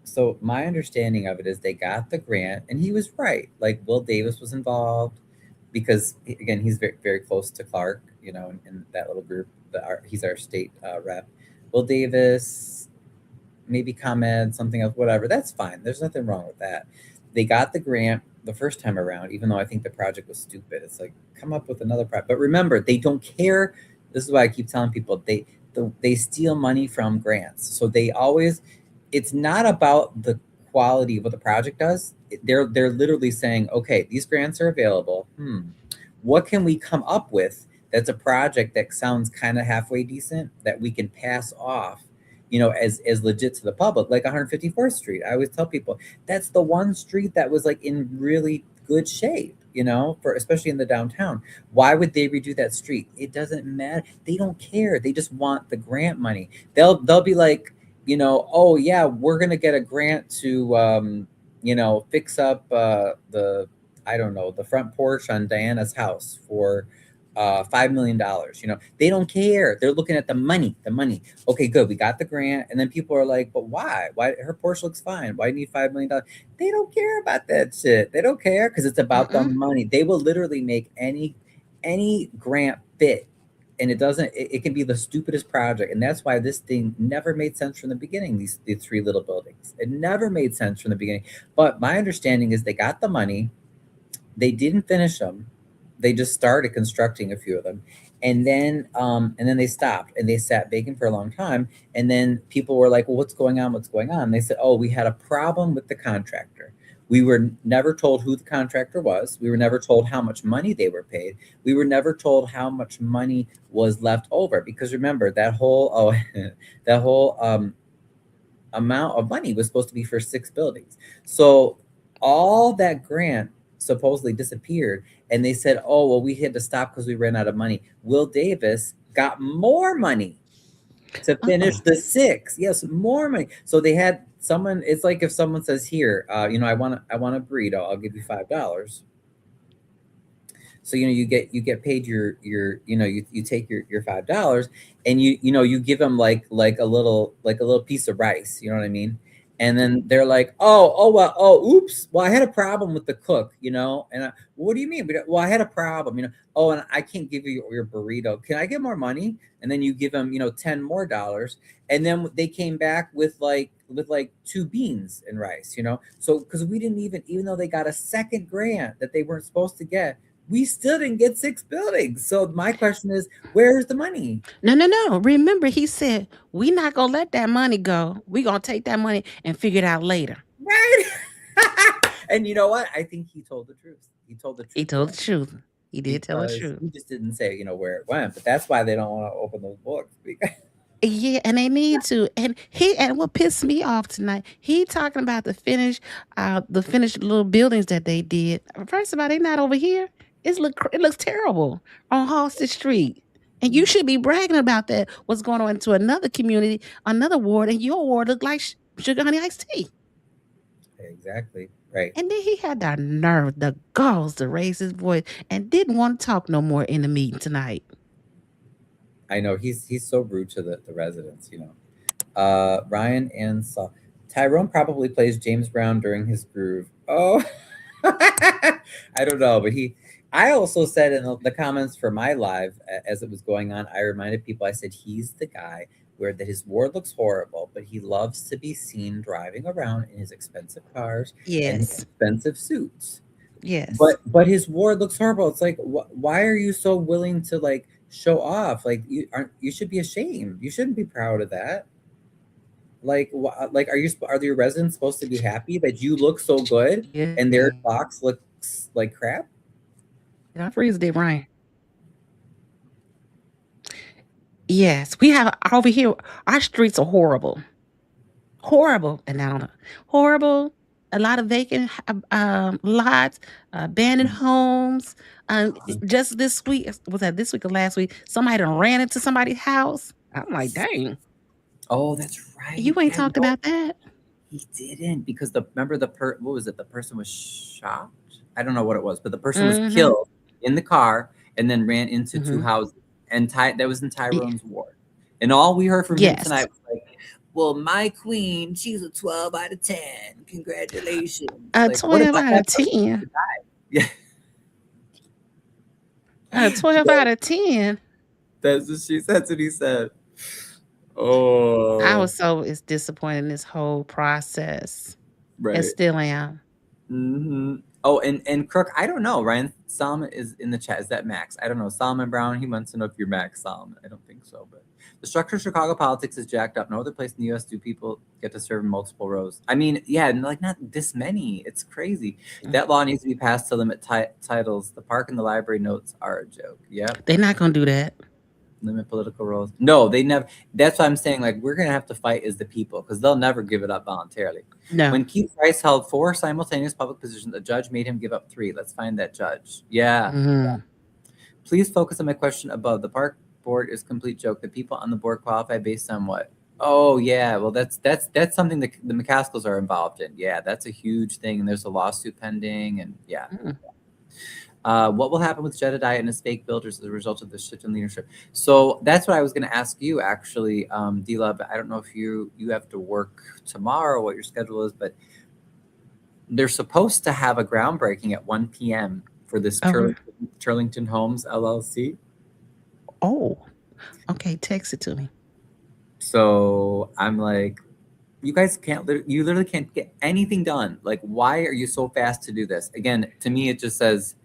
[SPEAKER 1] so my understanding of it is they got the grant, and he was right. Like, Will Davis was involved because, again, he's very, very close to Clark, in that little group. He's our state rep. Will Davis, maybe ComEd, something else, whatever. That's fine. There's nothing wrong with that. They got the grant the first time around, even though I think the project was stupid. It's like, come up with another project. But remember, they don't care. This is why I keep telling people they steal money from grants. So it's not about the quality of what the project does. They're literally saying, okay, these grants are available. What can we come up with that's a project that sounds kind of halfway decent that we can pass off, as legit to the public, like 154th Street. I always tell people that's the one street that was like in really good shape, especially in the downtown. Why would they redo that street? It doesn't matter. They don't care. They just want the grant money. They'll be like, oh yeah, we're gonna get a grant to fix up the front porch on Diana's house for $5 million. They don't care. They're looking at the money. Okay, good. We got the grant. And then people are like, but why? Why? Her porch looks fine. Why do you need $5 million? They don't care about that shit. They don't care because it's about the money. They will literally make any grant fit. And it can be the stupidest project. And that's why this thing never made sense from the beginning, these three little buildings. It never made sense from the beginning. But my understanding is they got the money. They didn't finish them. They just started constructing a few of them. And then they stopped and they sat vacant for a long time. And then people were like, well, what's going on? And they said, oh, we had a problem with the contractor. We were never told who the contractor was. We were never told how much money they were paid. We were never told how much money was left over. Because remember, that whole amount of money was supposed to be for 6 buildings. So all that grant supposedly disappeared. And they said, oh, well, we had to stop because we ran out of money. Will Davis got more money to finish the 6. Yes, more money. So they had someone, it's like if someone says here, I want a burrito, I'll give you $5. So, you get paid you take your $5 and you give them like a little piece of rice, you know what I mean? And then they're like, oops. Well, I had a problem with the cook, and what do you mean? Well, I had a problem, Oh, and I can't give you your burrito. Can I get more money? And then you give them, $10 more. And then they came back with like 2 beans and rice, So, because we didn't even though they got a second grant that they weren't supposed to get, we still didn't get 6 buildings. So my question is, where's the money?
[SPEAKER 13] No. Remember, he said, we not going to let that money go. We going to take that money and figure it out later.
[SPEAKER 1] Right. And you know what? I think he told the truth. He told the truth.
[SPEAKER 13] He told the truth. He did tell the truth.
[SPEAKER 1] He just didn't say, where it went. But that's why they don't want to open those books.
[SPEAKER 13] Yeah, and they need to. And what pissed me off tonight, he talking about the finished little buildings that they did. First of all, they not over here. It looks terrible on Halsted Street. And you should be bragging about that. What's going on into another community, another ward, and your ward look like sugar honey iced tea.
[SPEAKER 1] Exactly. Right.
[SPEAKER 13] And then he had the nerve, the galls to raise his voice and didn't want to talk no more in the meeting tonight.
[SPEAKER 1] I know he's so rude to the residents, Ryan and Saul. Tyrone probably plays James Brown during his groove. Oh, I don't know, but I also said in the comments for my live as it was going on, I reminded people, I said, he's the guy that his ward looks horrible, but he loves to be seen driving around in his expensive cars and his expensive suits.
[SPEAKER 13] Yes.
[SPEAKER 1] But his ward looks horrible. It's like, why are you so willing to like show off? Like you should be ashamed. You shouldn't be proud of that. Like are your residents supposed to be happy that you look so good and their box looks like crap?
[SPEAKER 13] Did I freeze it, Ryan? Yes, we have over here. Our streets are horrible, and I don't know, horrible. A lot of vacant lots, abandoned homes. Just this week, was that this week or last week? Somebody done ran into somebody's house. I'm like, dang.
[SPEAKER 1] Oh, that's right.
[SPEAKER 13] You ain't talked about that.
[SPEAKER 1] He didn't, because remember what was it? The person was shot. I don't know what it was, but the person was killed in the car and then ran into 2 houses. And that was in Tyrone's ward. And all we heard from him tonight was like, well, my queen, she's a 12 out of 10. Congratulations.
[SPEAKER 13] A 12 out of 10.
[SPEAKER 1] Yeah.
[SPEAKER 13] A 12 out of 10.
[SPEAKER 1] That's what he said. Oh.
[SPEAKER 13] I was so disappointed in this whole process.
[SPEAKER 1] Right.
[SPEAKER 13] And still am.
[SPEAKER 1] Mm-hmm. Oh, and Crook, I don't know. Ryan Solomon is in the chat. Is that Max? I don't know. Solomon Brown, he wants to know if you're Max Solomon. I don't think so. But the structure of Chicago politics is jacked up. No other place in the U.S. do people get to serve in multiple rows. I mean, yeah, like not this many. It's crazy. That law needs to be passed to limit titles. The park and the library notes are a joke. Yeah.
[SPEAKER 13] They're not going to do that.
[SPEAKER 1] Limit political roles. No, they never. That's why I'm saying, like, we're going to have to fight as the people, because they'll never give it up voluntarily.
[SPEAKER 13] No.
[SPEAKER 1] When Keith Rice held 4 simultaneous public positions, a judge made him give up 3. Let's find that judge. Yeah.
[SPEAKER 13] Mm-hmm.
[SPEAKER 1] Please focus on my question above. The park board is a complete joke. The people on the board qualify based on what? Oh, yeah. Well, that's something that the McCaskills are involved in. Yeah, that's a huge thing. And there's a lawsuit pending. And yeah.
[SPEAKER 13] Mm.
[SPEAKER 1] What will happen with Jedediah and his fake builders as a result of this shift in leadership? So that's what I was going to ask you, actually, D-Love. I don't know if you have to work tomorrow, what your schedule is, but they're supposed to have a groundbreaking at 1 p.m. for this Turlington Homes LLC.
[SPEAKER 13] Oh, okay. Text it to me.
[SPEAKER 1] So I'm like, you guys you literally can't get anything done. Like, why are you so fast to do this? Again, to me, it just says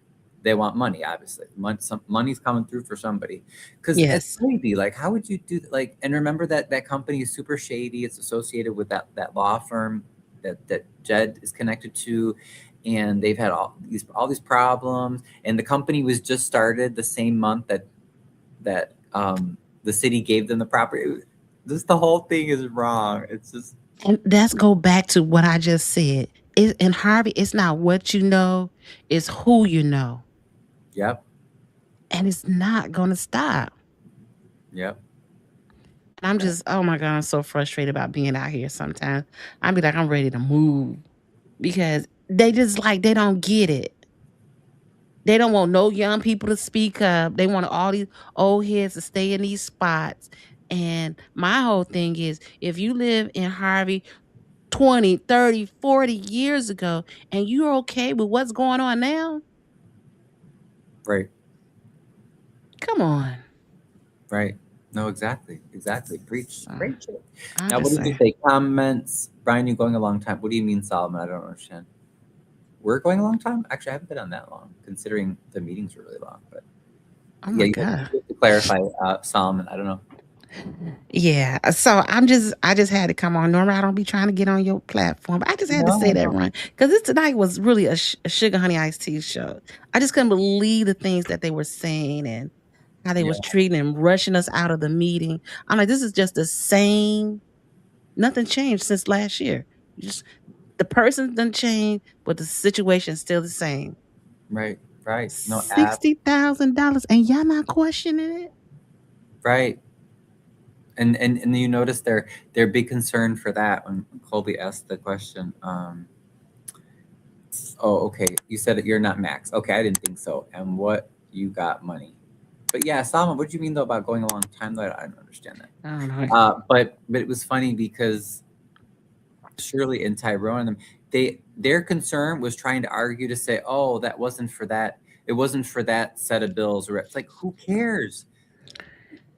[SPEAKER 1] they want money, obviously. Money's coming through for somebody. Because it's crazy. Like, how would you do that? Like, and remember that company is super shady. It's associated with that law firm that Jed is connected to. And they've had all these problems. And the company was just started the same month that the city gave them the property. The whole thing is wrong. It's just.
[SPEAKER 13] And let's go back to what I just said. In Harvey, it's not what you know, it's who you know.
[SPEAKER 1] Yep.
[SPEAKER 13] And it's not going to stop.
[SPEAKER 1] Yep.
[SPEAKER 13] And I'm just, oh my God, I'm so frustrated about being out here sometimes. I'm ready to move, because they don't get it. They don't want no young people to speak up. They want all these old heads to stay in these spots. And my whole thing is, if you live in Harvey 20, 30, 40 years ago, and you're okay with what's going on now?
[SPEAKER 1] Right.
[SPEAKER 13] Come on.
[SPEAKER 1] Right. No, exactly. Exactly. Preach. Preach it.
[SPEAKER 13] I'm
[SPEAKER 1] Now, what
[SPEAKER 13] just
[SPEAKER 1] did you
[SPEAKER 13] saying.
[SPEAKER 1] say? Comments. Brian, you're going a long time. What do you mean, Solomon? I don't understand. We're going a long time? Actually, I haven't been on that long, considering the meetings were really long. But
[SPEAKER 13] Oh
[SPEAKER 1] yeah,
[SPEAKER 13] my
[SPEAKER 1] you
[SPEAKER 13] God.
[SPEAKER 1] have to clarify, Solomon. I don't know.
[SPEAKER 13] Yeah. So I just had to come on. Normally I don't be trying to get on your platform, but I just had to say that,
[SPEAKER 1] No.
[SPEAKER 13] Ryan, because this tonight was really a sugar honey iced tea show. I just couldn't believe the things that they were saying and how they
[SPEAKER 1] Yeah.
[SPEAKER 13] was treating and rushing us out of the meeting. I'm like, this is just the same. Nothing changed since last year. Just the person done changed, but the situation's still the same.
[SPEAKER 1] Right. Right. No,
[SPEAKER 13] $60,000 and y'all not questioning it?
[SPEAKER 1] right. And you notice their big concern for that when Colby asked the question. Oh, okay. You said that you're not max. Okay, I didn't think so. And what you got money? But yeah, Solomon, what do you mean though about going a long time? Though I don't understand that.
[SPEAKER 13] I don't know.
[SPEAKER 1] But it was funny because Shirley and Tyrone and them, their concern was trying to argue to say, oh, that wasn't for that. It wasn't for that set of bills. Or it's like, who cares?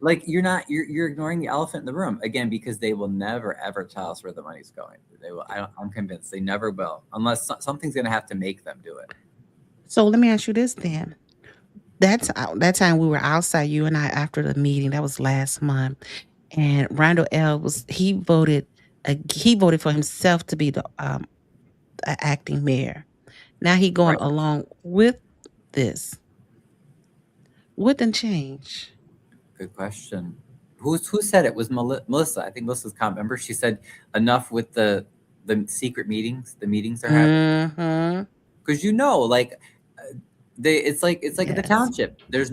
[SPEAKER 1] Like you're ignoring the elephant in the room again, because they will never ever tell us where the money's going. They will. I'm convinced they never will, unless something's going to have to make them do it.
[SPEAKER 13] So let me ask you this then. That time we were outside, you and I, after the meeting. That was last month, and Randall L he voted for himself to be the acting mayor. Now he going along with this. What didn't change?
[SPEAKER 1] Good question. Who said it? Was Melissa? I think Melissa's comment. Remember, she said enough with the secret meetings. The meetings they're having, because like it's like in the township. There's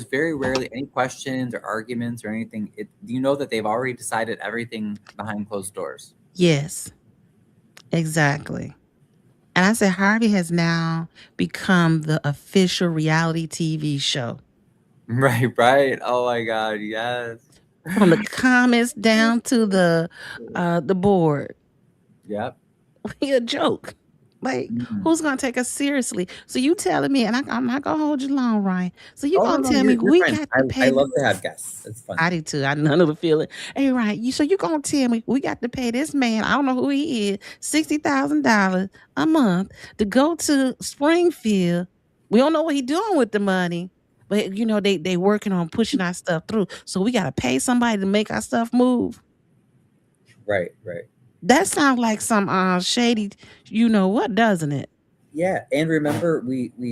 [SPEAKER 1] very rarely any questions or arguments or anything. You know that they've already decided everything behind closed doors.
[SPEAKER 13] Yes, exactly. And I said Harvey has now become the official reality TV show.
[SPEAKER 1] Right. Oh my God, yes.
[SPEAKER 13] From the comments down to the board.
[SPEAKER 1] Yep.
[SPEAKER 13] He a joke. Like, who's gonna take us seriously? So you telling me, and I'm not gonna hold you long, Ryan. So you gonna tell me we got to pay?
[SPEAKER 1] I love to have guests. It's fun.
[SPEAKER 13] I do too. I none of the feeling. Hey, Ryan, so you gonna tell me we got to pay this man? I don't know who he is. $60,000 a month to go to Springfield. We don't know what he doing with the money, but they working on pushing our stuff through. So we gotta pay somebody to make our stuff move.
[SPEAKER 1] Right.
[SPEAKER 13] That sounds like some shady, what, doesn't it?
[SPEAKER 1] Yeah, and remember,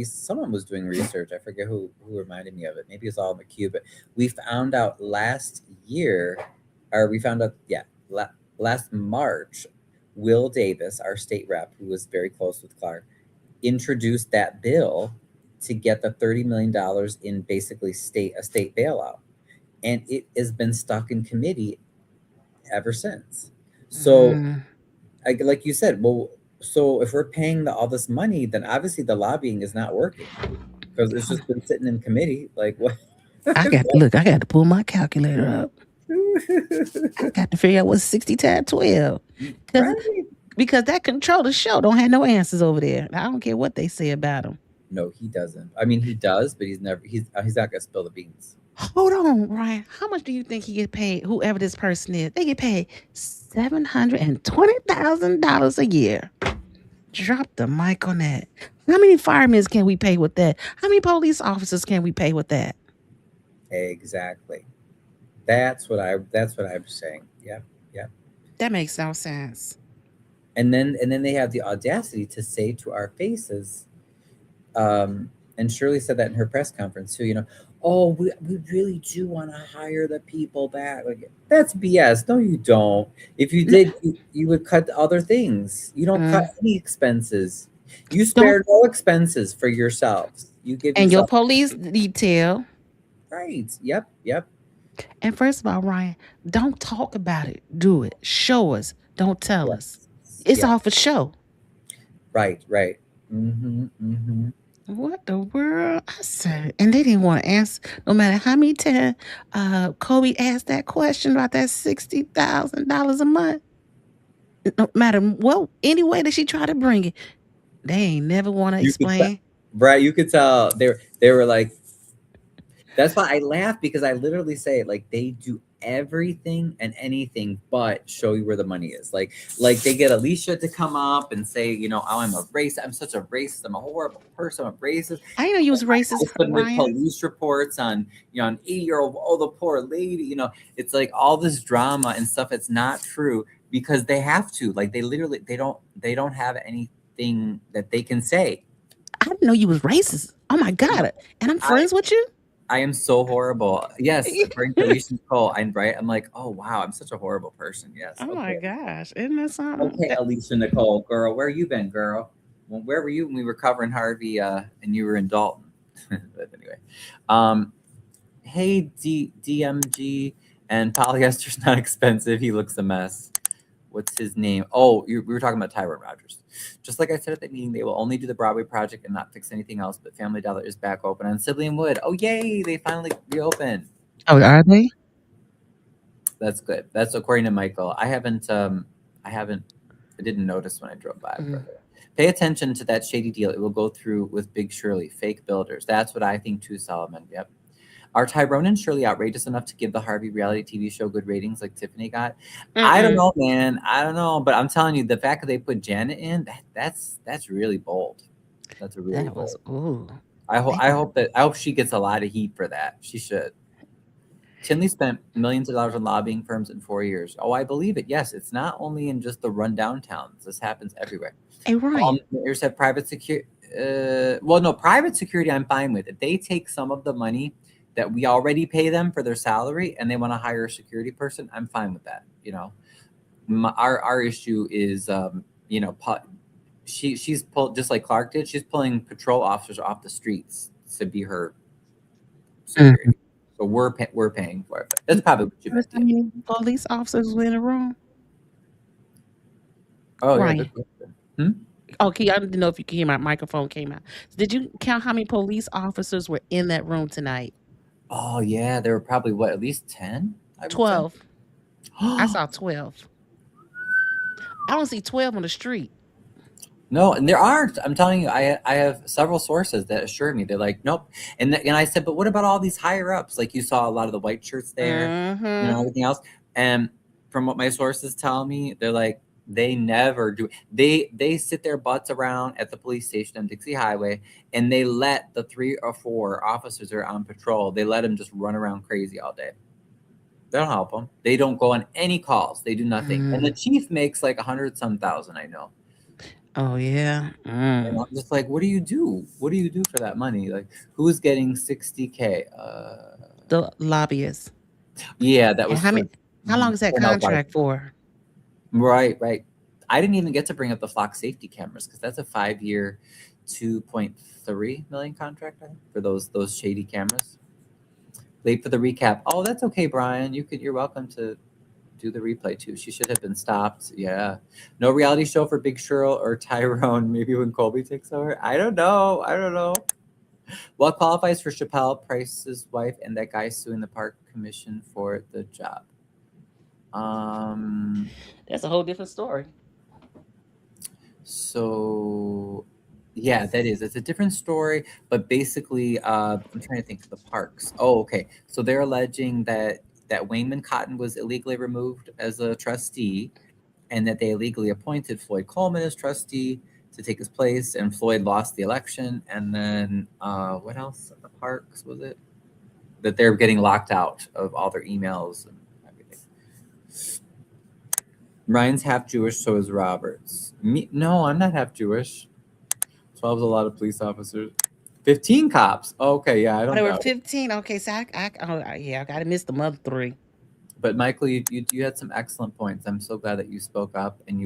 [SPEAKER 1] someone was doing research. I forget who reminded me of it. Maybe it's all McHugh, but we found out last March, Will Davis, our state rep, who was very close with Clark, introduced that bill to get the $30 million in basically a state bailout, and it has been stuck in committee ever since. So, like you said, so if we're paying all this money, then obviously the lobbying is not working because it's just been sitting in committee. Like what?
[SPEAKER 13] I got to pull my calculator up. I got to figure out what's 60 times 12. Because that controller show don't have no answers over there. I don't care what they say about him.
[SPEAKER 1] No, he doesn't. I mean, he does, but he's not gonna spill the beans.
[SPEAKER 13] Hold on, Ryan. How much do you think he get paid? Whoever this person is, they get paid $720,000 a year. Drop the mic on that. How many firemen can we pay with that? How many police officers can we pay with that?
[SPEAKER 1] Exactly. That's what I'm saying. Yep.
[SPEAKER 13] That makes no sense.
[SPEAKER 1] And then they have the audacity to say to our faces, and Shirley said that in her press conference too, oh, we really do want to hire the people back. Like, that's BS. No, you don't. If you did, you would cut other things. You don't cut any expenses. You spare no expenses for yourselves. You give
[SPEAKER 13] your police detail.
[SPEAKER 1] Right. Yep.
[SPEAKER 13] And first of all, Ryan, don't talk about it. Do it. Show us. Don't tell us. It's all for show.
[SPEAKER 1] Right.
[SPEAKER 13] What the world? I said, and they didn't want to answer. No matter how many times Kobe asked that question about that $60,000 a month, no matter what, any way that she tried to bring it, they ain't never want to
[SPEAKER 1] You could tell,
[SPEAKER 13] explain.
[SPEAKER 1] right? You could tell they were like. That's why I laugh, because I literally say, like, they do everything and anything but show you where the money is. Like they get Alicia to come up and say, you know, oh, I'm a racist. I'm such a racist. I'm a horrible person. I'm a racist.
[SPEAKER 13] I didn't know you was racist,
[SPEAKER 1] I submit
[SPEAKER 13] Ryan.
[SPEAKER 1] police reports on, you know, an 80-year-old, oh, the poor lady. You know, it's like all this drama and stuff. It's not true because they have to. Like, they literally, they don't have anything that they can say.
[SPEAKER 13] I didn't know you was racist. Oh my God. And I'm friends with you?
[SPEAKER 1] I am so horrible. Yes, according to Alicia Nicole, I'm right. I'm like, oh wow, I'm such a horrible person. Yes.
[SPEAKER 13] Oh
[SPEAKER 1] okay.
[SPEAKER 13] my gosh. Isn't that something?
[SPEAKER 1] Okay, Alicia Nicole, girl, where you been, girl? Well, where were you when we were covering Harvey and you were in Dalton? But anyway. Hey DMG, and polyester's not expensive. He looks a mess. What's his name? Oh, we were talking about Tyrone Rogers. Just like I said at the meeting, they will only do the Broadway project and not fix anything else. But Family Dollar is back open on Sibley and Wood. Oh, yay! They finally reopened.
[SPEAKER 13] Oh, are they?
[SPEAKER 1] That's good. That's according to Michael. I didn't notice when I drove by. Pay attention to that shady deal. It will go through with Big Shirley, fake builders. That's what I think too, Solomon. Yep. Are Tyrone and Shirley outrageous enough to give the Harvey reality TV show good ratings like Tiffany got? I don't know, man. I don't know. But I'm telling you, the fact that they put Janet in, that's really bold. That's a really bold.
[SPEAKER 13] Ooh.
[SPEAKER 1] I hope she gets a lot of heat for that. She should. Tinley spent millions of dollars on lobbying firms in 4 years. Oh, I believe it. Yes, it's not only in just the rundown towns. This happens everywhere.
[SPEAKER 13] Hey, Ryan.
[SPEAKER 1] All mayors have private security. Well, no, private security I'm fine with. If they take some of the money that we already pay them for their salary and they want to hire a security person, I'm fine with that. You know, our issue is, you know, she's pulled, just like Clark did, she's pulling patrol officers off the streets to be her security. So we're paying for it. That's probably what you meant.
[SPEAKER 13] How many police officers were in the room?
[SPEAKER 1] Oh,
[SPEAKER 13] Ryan.
[SPEAKER 1] yeah. Good question.
[SPEAKER 13] Okay, I didn't know if you came out. Microphone came out. Did you count how many police officers were in that room tonight?
[SPEAKER 1] Oh, yeah. There were probably, what, at least 10?
[SPEAKER 13] 12. I saw 12. I don't see 12 on the street.
[SPEAKER 1] No, and there aren't. I'm telling you, I have several sources that assure me. They're like, nope. And I said, but what about all these higher ups? Like, you saw a lot of the white shirts there, you know, everything else. And from what my sources tell me, they're like, they never do. They sit their butts around at the police station on Dixie Highway, and they let the 3 or 4 officers that are on patrol, they let them just run around crazy all day. They don't help them. They don't go on any calls. They do nothing. And the chief makes like 100-some thousand, I know.
[SPEAKER 13] Oh, yeah.
[SPEAKER 1] And I'm just like, what do you do? What do you do for that money? Like, who's getting $60K?
[SPEAKER 13] The lobbyists.
[SPEAKER 1] Yeah, that was.
[SPEAKER 13] How long is that contract for?
[SPEAKER 1] Right. I didn't even get to bring up the flock safety cameras because that's a 5-year, $2.3 million contract, I think, for those shady cameras. Late for the recap. Oh, that's okay, Brian. You're welcome to do the replay too. She should have been stopped. Yeah. No reality show for Big Cheryl or Tyrone. Maybe when Colby takes over. I don't know. What qualifies for Chappelle Price's wife and that guy suing the park commission for the job?
[SPEAKER 13] That's a whole different story.
[SPEAKER 1] So yeah, that is. It's a different story, but basically, I'm trying to think of the parks. Oh, okay. So they're alleging that Wayman Cotton was illegally removed as a trustee, and that they illegally appointed Floyd Coleman as trustee to take his place, and Floyd lost the election. And then what else at the parks was it? That they're getting locked out of all their emails and everything. Ryan's half Jewish, so is Roberts. No, I'm not half Jewish. 12 is a lot of police officers. 15 cops. Okay, yeah, I don't know.
[SPEAKER 13] There were 15. Okay, so I gotta miss the other 3.
[SPEAKER 1] But Michael, you had some excellent points. I'm so glad that you spoke up, and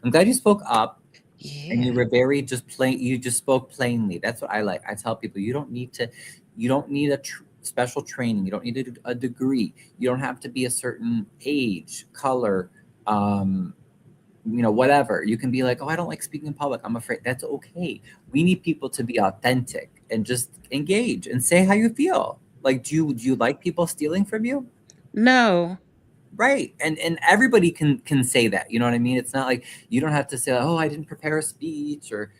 [SPEAKER 1] I'm glad you spoke up. Yeah. And you were very just plain. You just spoke plainly. That's what I like. I tell people you don't need a special training. You don't need a degree. You don't have to be a certain age, color, whatever. You can be like, oh, I don't like speaking in public. I'm afraid. That's okay. We need people to be authentic and just engage and say how you feel. Like, do you like people stealing from you?
[SPEAKER 13] No.
[SPEAKER 1] Right. And everybody can say that, you know what I mean? It's not like you don't have to say, oh, I didn't prepare a speech, or,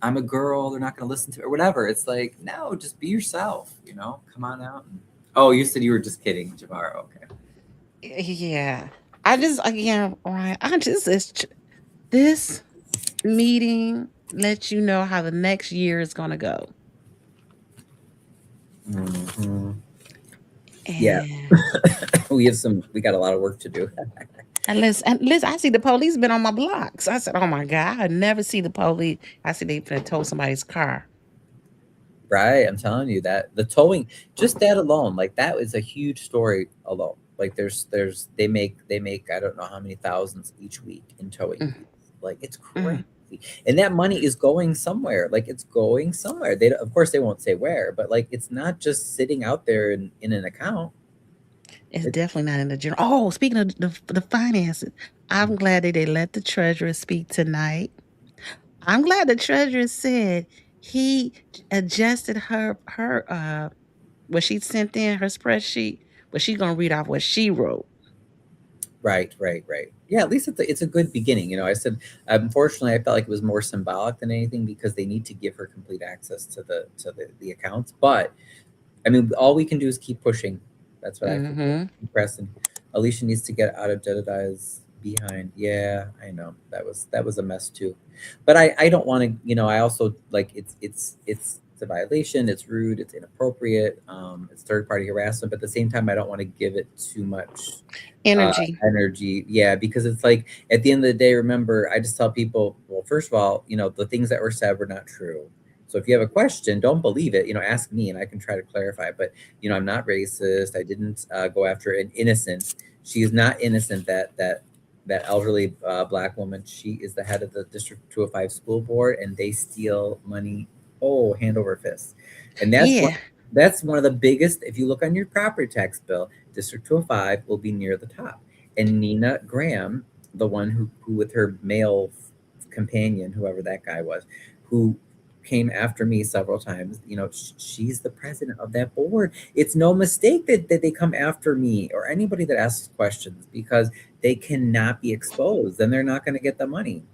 [SPEAKER 1] I'm a girl, they're not going to listen to it, or whatever. It's like, no, just be yourself, come on out. Oh, you said you were just kidding, Jabbar. Okay.
[SPEAKER 13] Yeah. This meeting lets you know how the next year is going to go.
[SPEAKER 1] Mm-hmm. Yeah. we got a lot of work to do.
[SPEAKER 13] And listen, I see the police been on my blocks. I said, oh my God, I never see the police. I see they finna tow somebody's car.
[SPEAKER 1] Right. I'm telling you that the towing, just that alone, like that is a huge story alone. Like they make, I don't know how many thousands each week in towing. Like it's crazy. And that money is going somewhere. Like it's going somewhere. They, of course they won't say where, but like, it's not just sitting out there in an account.
[SPEAKER 13] It's definitely not in the general. Oh, speaking of the finances, I'm glad that they let the treasurer speak tonight. I'm glad the treasurer said he adjusted her what she sent in her spreadsheet, but she's gonna read off what she wrote.
[SPEAKER 1] Right. Yeah, at least it's a good beginning. I said, unfortunately, I felt like it was more symbolic than anything because they need to give her complete access to the accounts. But I mean, all we can do is keep pushing. That's what I think. Keep pressing. Alicia needs to get out of Jedediah's behind. Yeah, I know that was a mess too. But I don't want to. I also like it's a violation. It's rude. It's inappropriate. It's third-party harassment. But at the same time, I don't want to give it too much energy. Yeah, because it's like at the end of the day, remember, I just tell people, well, first of all, the things that were said were not true. So if you have a question, don't believe it. Ask me and I can try to clarify. But I'm not racist. I didn't go after an innocent. She is not innocent. That elderly Black woman. She is the head of the District 205 school board, and they steal money. Oh, hand over fist. And that's one of the biggest. If you look on your property tax bill, District 205 will be near the top. And Nina Graham, the one who with her male companion, whoever that guy was, who came after me several times, she's the president of that board. It's no mistake that they come after me or anybody that asks questions, because they cannot be exposed. Then they're not going to get the money.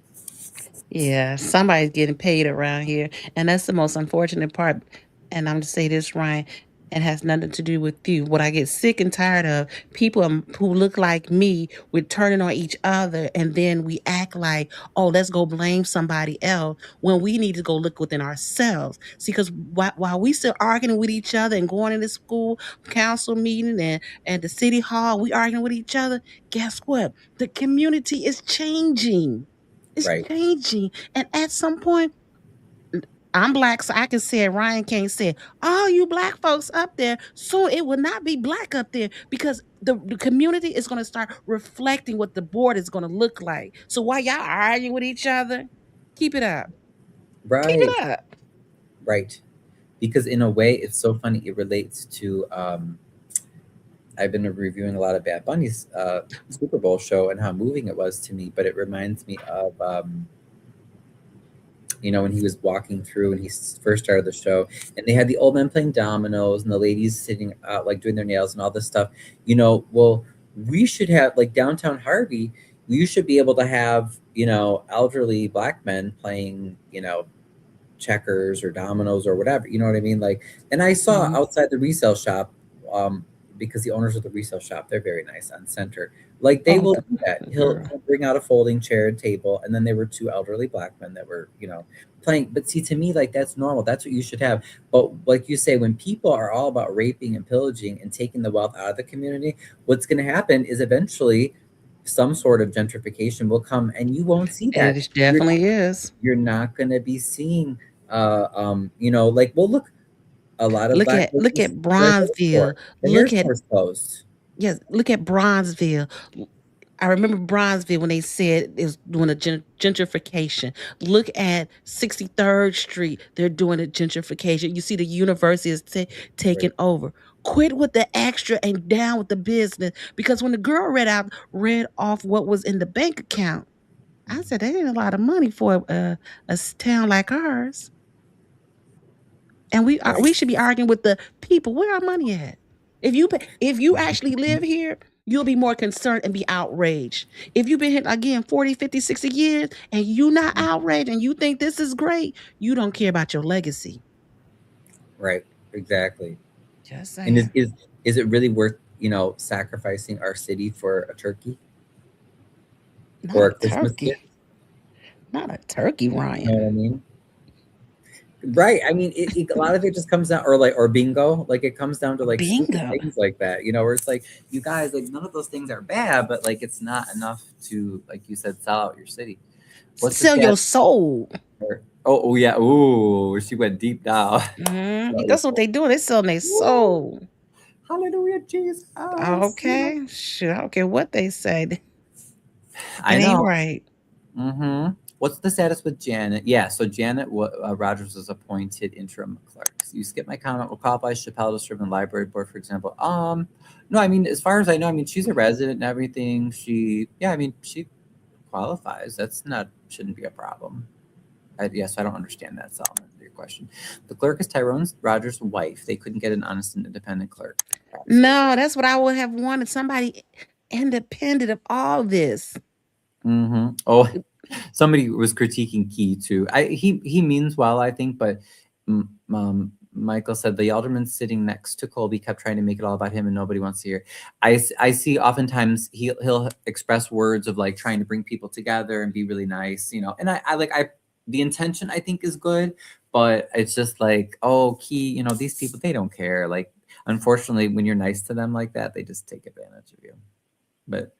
[SPEAKER 13] Yeah, somebody's getting paid around here, and that's the most unfortunate part. And I'm to say this, Ryan, it has nothing to do with you. What I get sick and tired of, people who look like me, we're turning on each other, and then we act like, oh, let's go blame somebody else when we need to go look within ourselves. See, because while we still arguing with each other and going into school council meeting and the city hall, we arguing with each other. Guess what? The community is changing. It's changing. And at some point, I'm Black, so I can say it. Ryan can't say it. All you Black folks up there, soon it will not be Black up there, because the community is going to start reflecting what the board is going to look like. So while y'all arguing with each other, keep it up.
[SPEAKER 1] Right.
[SPEAKER 13] Keep it up.
[SPEAKER 1] Right. Because in a way, it's so funny. It relates to, I've been reviewing a lot of Bad Bunny's Super Bowl show and how moving it was to me, but it reminds me of, when he was walking through and he first started the show, and they had the old men playing dominoes and the ladies sitting out, like doing their nails and all this stuff. Well, we should have, like downtown Harvey, you should be able to have, elderly Black men playing, checkers or dominoes or whatever, you know what I mean? Like, and I saw outside the resale shop, because the owners of the resale shop, they're very nice on Center. Like they will do that. He'll bring out a folding chair and table, and then there were two elderly Black men that were, playing. But see, to me, like that's normal. That's what you should have. But like you say, when people are all about raping and pillaging and taking the wealth out of the community, what's going to happen is eventually some sort of gentrification will come, and you won't see that.
[SPEAKER 13] It definitely is.
[SPEAKER 1] You're not going to be seeing, like, well, look. A lot of
[SPEAKER 13] look at Bronzeville. Look at
[SPEAKER 1] closed.
[SPEAKER 13] Yes, look at Bronzeville. I remember Bronzeville when they said it was doing a gentrification. Look at 63rd Street. They're doing a gentrification. You see the university is taking over. Quit with the extra and down with the business. Because when the girl read off what was in the bank account, I said, that ain't a lot of money for a town like ours. And we should be arguing with the people. Where our money at? If you actually live here, you'll be more concerned and be outraged. If you've been here again 40, 50, 60 years and you not outraged and you think this is great, you don't care about your legacy.
[SPEAKER 1] Right. Exactly.
[SPEAKER 13] Just
[SPEAKER 1] And
[SPEAKER 13] saying.
[SPEAKER 1] is it really worth, sacrificing our city for a turkey
[SPEAKER 13] Not
[SPEAKER 1] or
[SPEAKER 13] a
[SPEAKER 1] a Christmas
[SPEAKER 13] turkey.
[SPEAKER 1] gift?
[SPEAKER 13] Not a turkey,
[SPEAKER 1] You know
[SPEAKER 13] Ryan.
[SPEAKER 1] what I mean? Right. I mean, a lot of it just comes down, or bingo, like it comes down to like stupid
[SPEAKER 13] Bingo.
[SPEAKER 1] things like that, where it's like, you guys, like none of those things are bad, but like it's not enough to, like you said, sell out your city. What's the
[SPEAKER 13] Sell your
[SPEAKER 1] stat?
[SPEAKER 13] soul.
[SPEAKER 1] Oh yeah. Ooh, she went deep down.
[SPEAKER 13] That's what they do. They selling their soul.
[SPEAKER 1] Hallelujah, Jesus.
[SPEAKER 13] Okay. Shoot, I don't care what they say.
[SPEAKER 1] I
[SPEAKER 13] It ain't
[SPEAKER 1] know.
[SPEAKER 13] right.
[SPEAKER 1] Mm-hmm. What's the status with Janet? Yeah, so Janet Rogers was appointed interim clerk. So you skip my comment. Will qualify Chappelle to serve in the library board, for example. No, I mean, as far as I know, I mean, she's a resident and everything. She qualifies. Shouldn't be a problem. So I don't understand that element of your question. The clerk is Tyrone Rogers' wife. They couldn't get an honest and independent clerk.
[SPEAKER 13] No, that's what I would have wanted. Somebody independent of all this.
[SPEAKER 1] Mm-hmm. Oh, somebody was critiquing Key too. He means well, I think, but Michael said the alderman sitting next to Colby kept trying to make it all about him, and nobody wants to hear. I see oftentimes he'll express words of like trying to bring people together and be really nice, And I the intention I think is good, but it's just like, oh, Key, these people, they don't care. Like, unfortunately, when you're nice to them like that, they just take advantage of you. But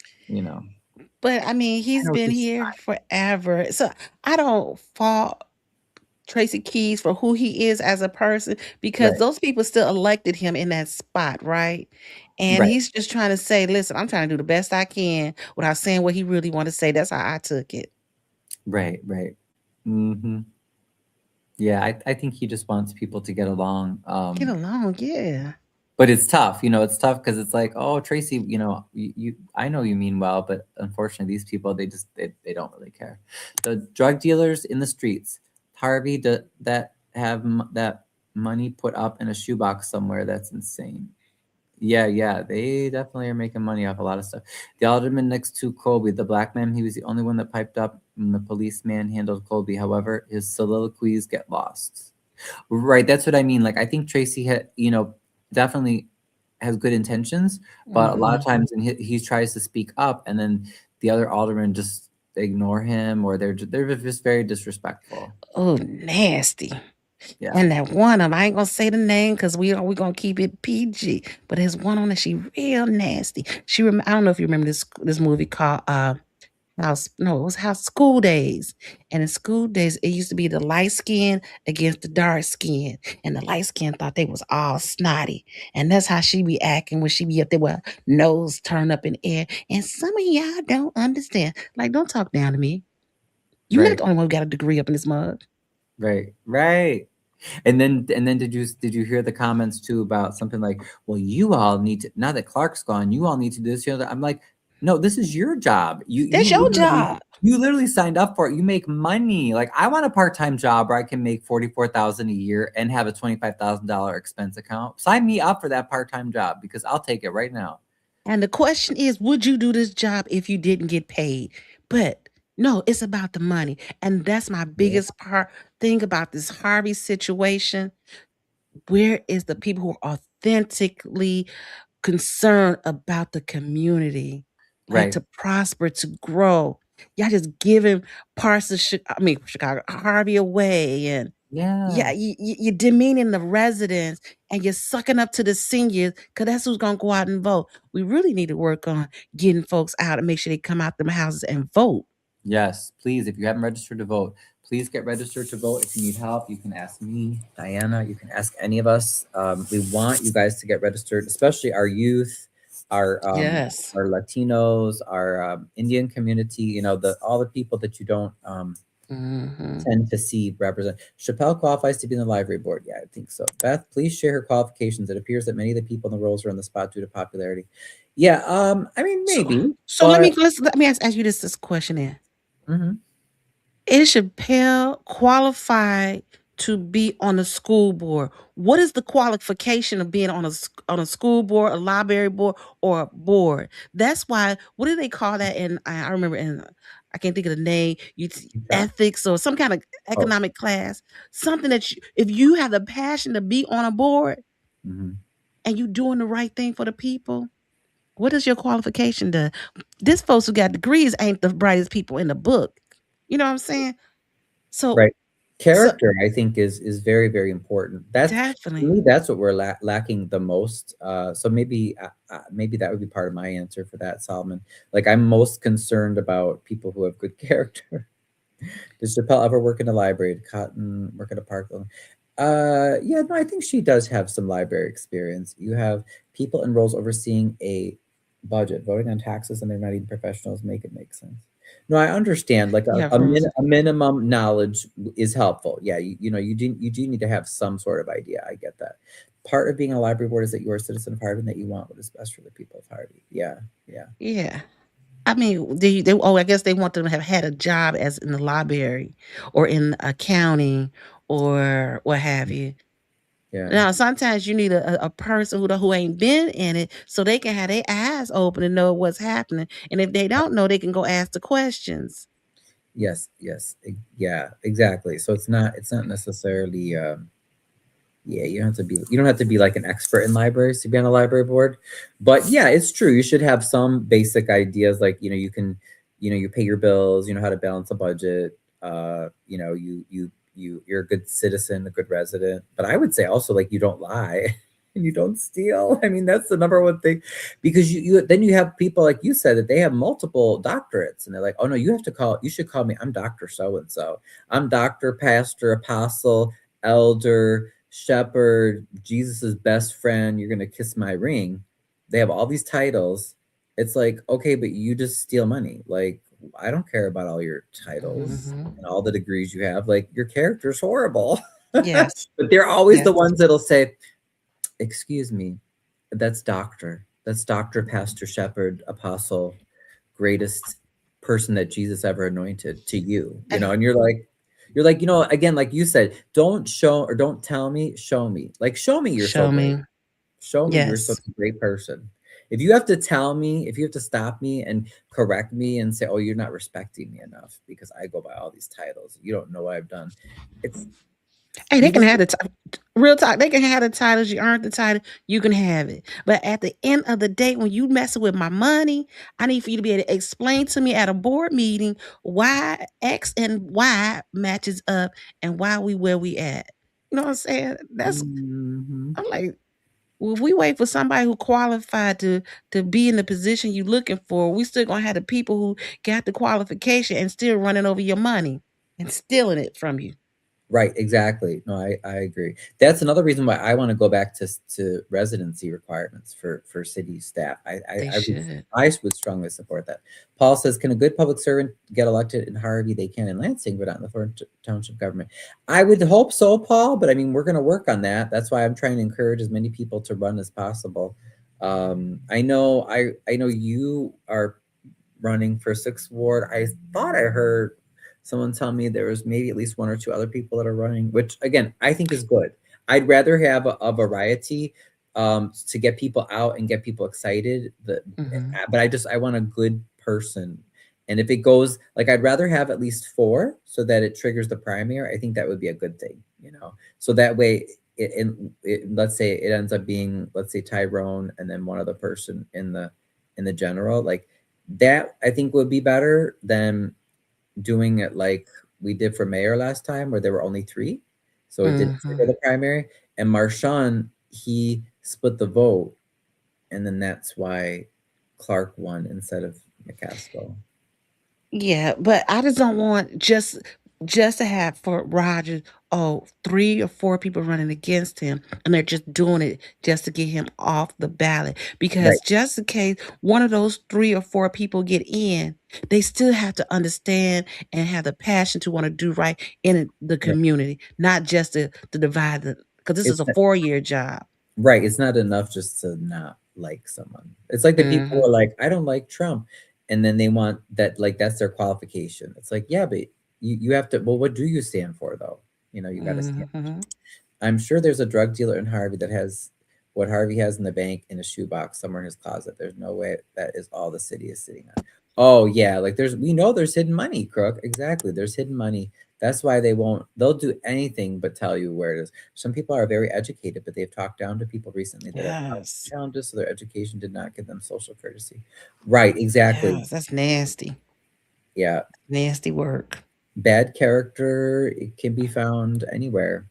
[SPEAKER 13] But I mean, he's been here forever. So I don't fault Tracy Keys for who he is as a person, because
[SPEAKER 1] Right.
[SPEAKER 13] those people still elected him in that spot, right? And
[SPEAKER 1] Right.
[SPEAKER 13] he's just trying to say, listen, I'm trying to do the best I can without saying what he really wanted to say. That's how I took it.
[SPEAKER 1] Right. Mm-hmm. Yeah, I think he just wants people to get along.
[SPEAKER 13] Get along, yeah.
[SPEAKER 1] But it's tough, it's tough because it's like, oh, Tracy, I know you mean well, but unfortunately, these people, they don't really care. The drug dealers in the streets, Harvey, that have that money put up in a shoebox somewhere, that's insane. Yeah, they definitely are making money off a lot of stuff. The alderman next to Colby, the black man, he was the only one that piped up, and the policeman handled Colby. However, his soliloquies get lost. Right, that's what I mean. Like, I think Tracy had, definitely has good intentions, but a lot of times he tries to speak up, and then the other aldermen just ignore him, or they're just very disrespectful.
[SPEAKER 13] Oh, nasty.
[SPEAKER 1] Yeah.
[SPEAKER 13] And that one of them, I ain't gonna say the name because we're gonna keep it PG. But there's one on there, she real nasty. I don't know if you remember this movie called School Days. And in School Days, it used to be the light skin against the dark skin. And the light skin thought they was all snotty. And that's how she be acting when she be up there with her nose turned up in the air. And some of y'all don't understand. Like, don't talk down to me. You're not the only one who got a degree up in this mug.
[SPEAKER 1] Right. And then did you hear the comments too about something like, well, you all need to, now that Clark's gone, you all need to do this, I'm like, no, this is your job.
[SPEAKER 13] That's your job.
[SPEAKER 1] You literally signed up for it. You make money. Like, I want a part-time job where I can make $44,000 a year and have a $25,000 expense account. Sign me up for that part-time job, because I'll take it right now.
[SPEAKER 13] And the question is, would you do this job if you didn't get paid? But no, it's about the money. And that's my biggest thing about this Harvey situation. Where is the people who are authentically concerned about the community? Like, to prosper, to grow. Y'all just giving parts of Chicago, Harvey away. And you're demeaning the residents, and you're sucking up to the seniors, because that's who's going to go out and vote. We really need to work on getting folks out and make sure they come out them houses and vote.
[SPEAKER 1] Yes, please. If you haven't registered to vote, please get registered to vote. If you need help, you can ask me, Diana. You can ask any of us. We want you guys to get registered, especially our youth, our Latinos, our Indian community. All the people that you don't tend to see represent. Chappelle qualifies to be in the library board. Yeah, I think so. Beth, please share her qualifications. It appears that many of the people in the roles are on the spot due to popularity. Yeah, I mean, maybe.
[SPEAKER 13] So let me ask you this question then. Is Chappelle qualified to be on the school board? What is the qualification of being on a school board, a library board, or a board? That's why. What do they call that? And I remember, and I can't think of the name. Ethics or some kind of economic class. Something that if you have the passion to be on a board and you doing the right thing for the people, what is your qualification to? This folks who got degrees ain't the brightest people in the book. You know what I'm saying? So
[SPEAKER 1] right. Character, I think, is very, very important. That's
[SPEAKER 13] definitely,
[SPEAKER 1] to me, that's what we're lacking the most. So maybe that would be part of my answer for that, Solomon. Like, I'm most concerned about people who have good character. Does Chappelle ever work in a library? Did Cotton work at a park? Yeah, no, I think she does have some library experience. You have people in roles overseeing a budget, voting on taxes, and they're not even professionals. Make it make sense. No, I understand. Like a minimum knowledge is helpful. Yeah, you know, you do need to have some sort of idea. I get that. Part of being a library board is that you are a citizen of Harvey and that you want what is best for the people of Harvey. Yeah, yeah.
[SPEAKER 13] Yeah. I mean, I guess they want them to have had a job as in the library or in accounting or what have you.
[SPEAKER 1] Yeah.
[SPEAKER 13] Now, sometimes you need a person who ain't been in it so they can have their eyes open and know what's happening. And if they don't know, they can go ask the questions.
[SPEAKER 1] Yes, yes. Yeah, exactly. So it's not necessarily yeah, you don't have to be like an expert in libraries to be on a library board. But yeah, it's true. You should have some basic ideas, like, you know, you pay your bills, you know how to balance a budget, you know, you're a good citizen, a good resident. But I would say also, like, you don't lie and you don't steal. I mean, that's the number one thing, because then you have people, like you said, that they have multiple doctorates and they're like, oh no, you should call me, I'm Dr. So-and-so. I'm Dr. Pastor, Apostle, Elder, Shepherd, Jesus's best friend. You're going to kiss my ring. They have all these titles. It's like, okay, but you just steal money. Like, I don't care about all your titles and all the degrees you have. Like, your character's horrible.
[SPEAKER 13] Yes.
[SPEAKER 1] But they're always the ones that'll say, excuse me, that's Doctor, Pastor, Shepherd, Apostle, greatest person that Jesus ever anointed to you, you know, and you're like, you know, again, like you said, don't show or don't tell me, show me. Like, show me you're so great. Show me you're such a great person. If you have to tell me, if you have to stop me and correct me and say, oh, you're not respecting me enough because I go by all these titles, you don't know what I've done.
[SPEAKER 13] Hey, they can have the real talk. They can have the titles. You earned the title. You can have it. But at the end of the day, when you messing with my money, I need for you to be able to explain to me at a board meeting why X and Y matches up and why we where we at. You know what I'm saying? That's I'm like, well, if we wait for somebody who qualified to be in the position you're looking for, we still gonna have the people who got the qualification and still running over your money and stealing it from you.
[SPEAKER 1] Right, exactly. No, I agree. That's another reason why I want to go back to residency requirements for city staff. I would strongly support that. Paul says, can a good public servant get elected in Harvey? They can in Lansing, but not in the Thornton Township government. I would hope so, Paul, but I mean, we're going to work on that. That's why I'm trying to encourage as many people to run as possible. I know you are running for 6th Ward. I thought I heard someone tell me there was maybe at least 1 or 2 other people that are running, which again, I think is good. I'd rather have a variety to get people out and get people excited. But I want a good person. And if it goes, like, I'd rather have at least 4 so that it triggers the primary. I think that would be a good thing, you know? So that way, let's say it ends up being, let's say Tyrone and then one other person in the general, like that, I think would be better than doing it like we did for mayor last time, where there were only 3. So it didn't trigger the primary. And Marshawn, he split the vote. And then that's why Clark won instead of McCaskill.
[SPEAKER 13] Yeah, but I just don't want just to have for Roger, 3 or 4 people running against him, and they're just doing it just to get him off the ballot. Because just in case one of those 3 or 4 people get in, they still have to understand and have the passion to want to do right in the community, not just to divide because this is a 4-year job.
[SPEAKER 1] Right. It's not enough just to not like someone. It's like the people who are like, I don't like Trump. And then they want that, like, that's their qualification. It's like, yeah, but you have to, well, what do you stand for though? You know, you got to stand.
[SPEAKER 13] Mm-hmm.
[SPEAKER 1] I'm sure there's a drug dealer in Harvey that has what Harvey has in the bank in a shoebox somewhere in his closet. There's no way that is all the city is sitting on. Oh yeah, like we know there's hidden money, Crook. Exactly. There's hidden money. That's why they'll do anything but tell you where it is. Some people are very educated, but they've talked down to people recently that have challenges, so their education did not give them social courtesy. Right, exactly.
[SPEAKER 13] Yes, that's nasty.
[SPEAKER 1] Yeah.
[SPEAKER 13] Nasty work.
[SPEAKER 1] Bad character, it can be found anywhere.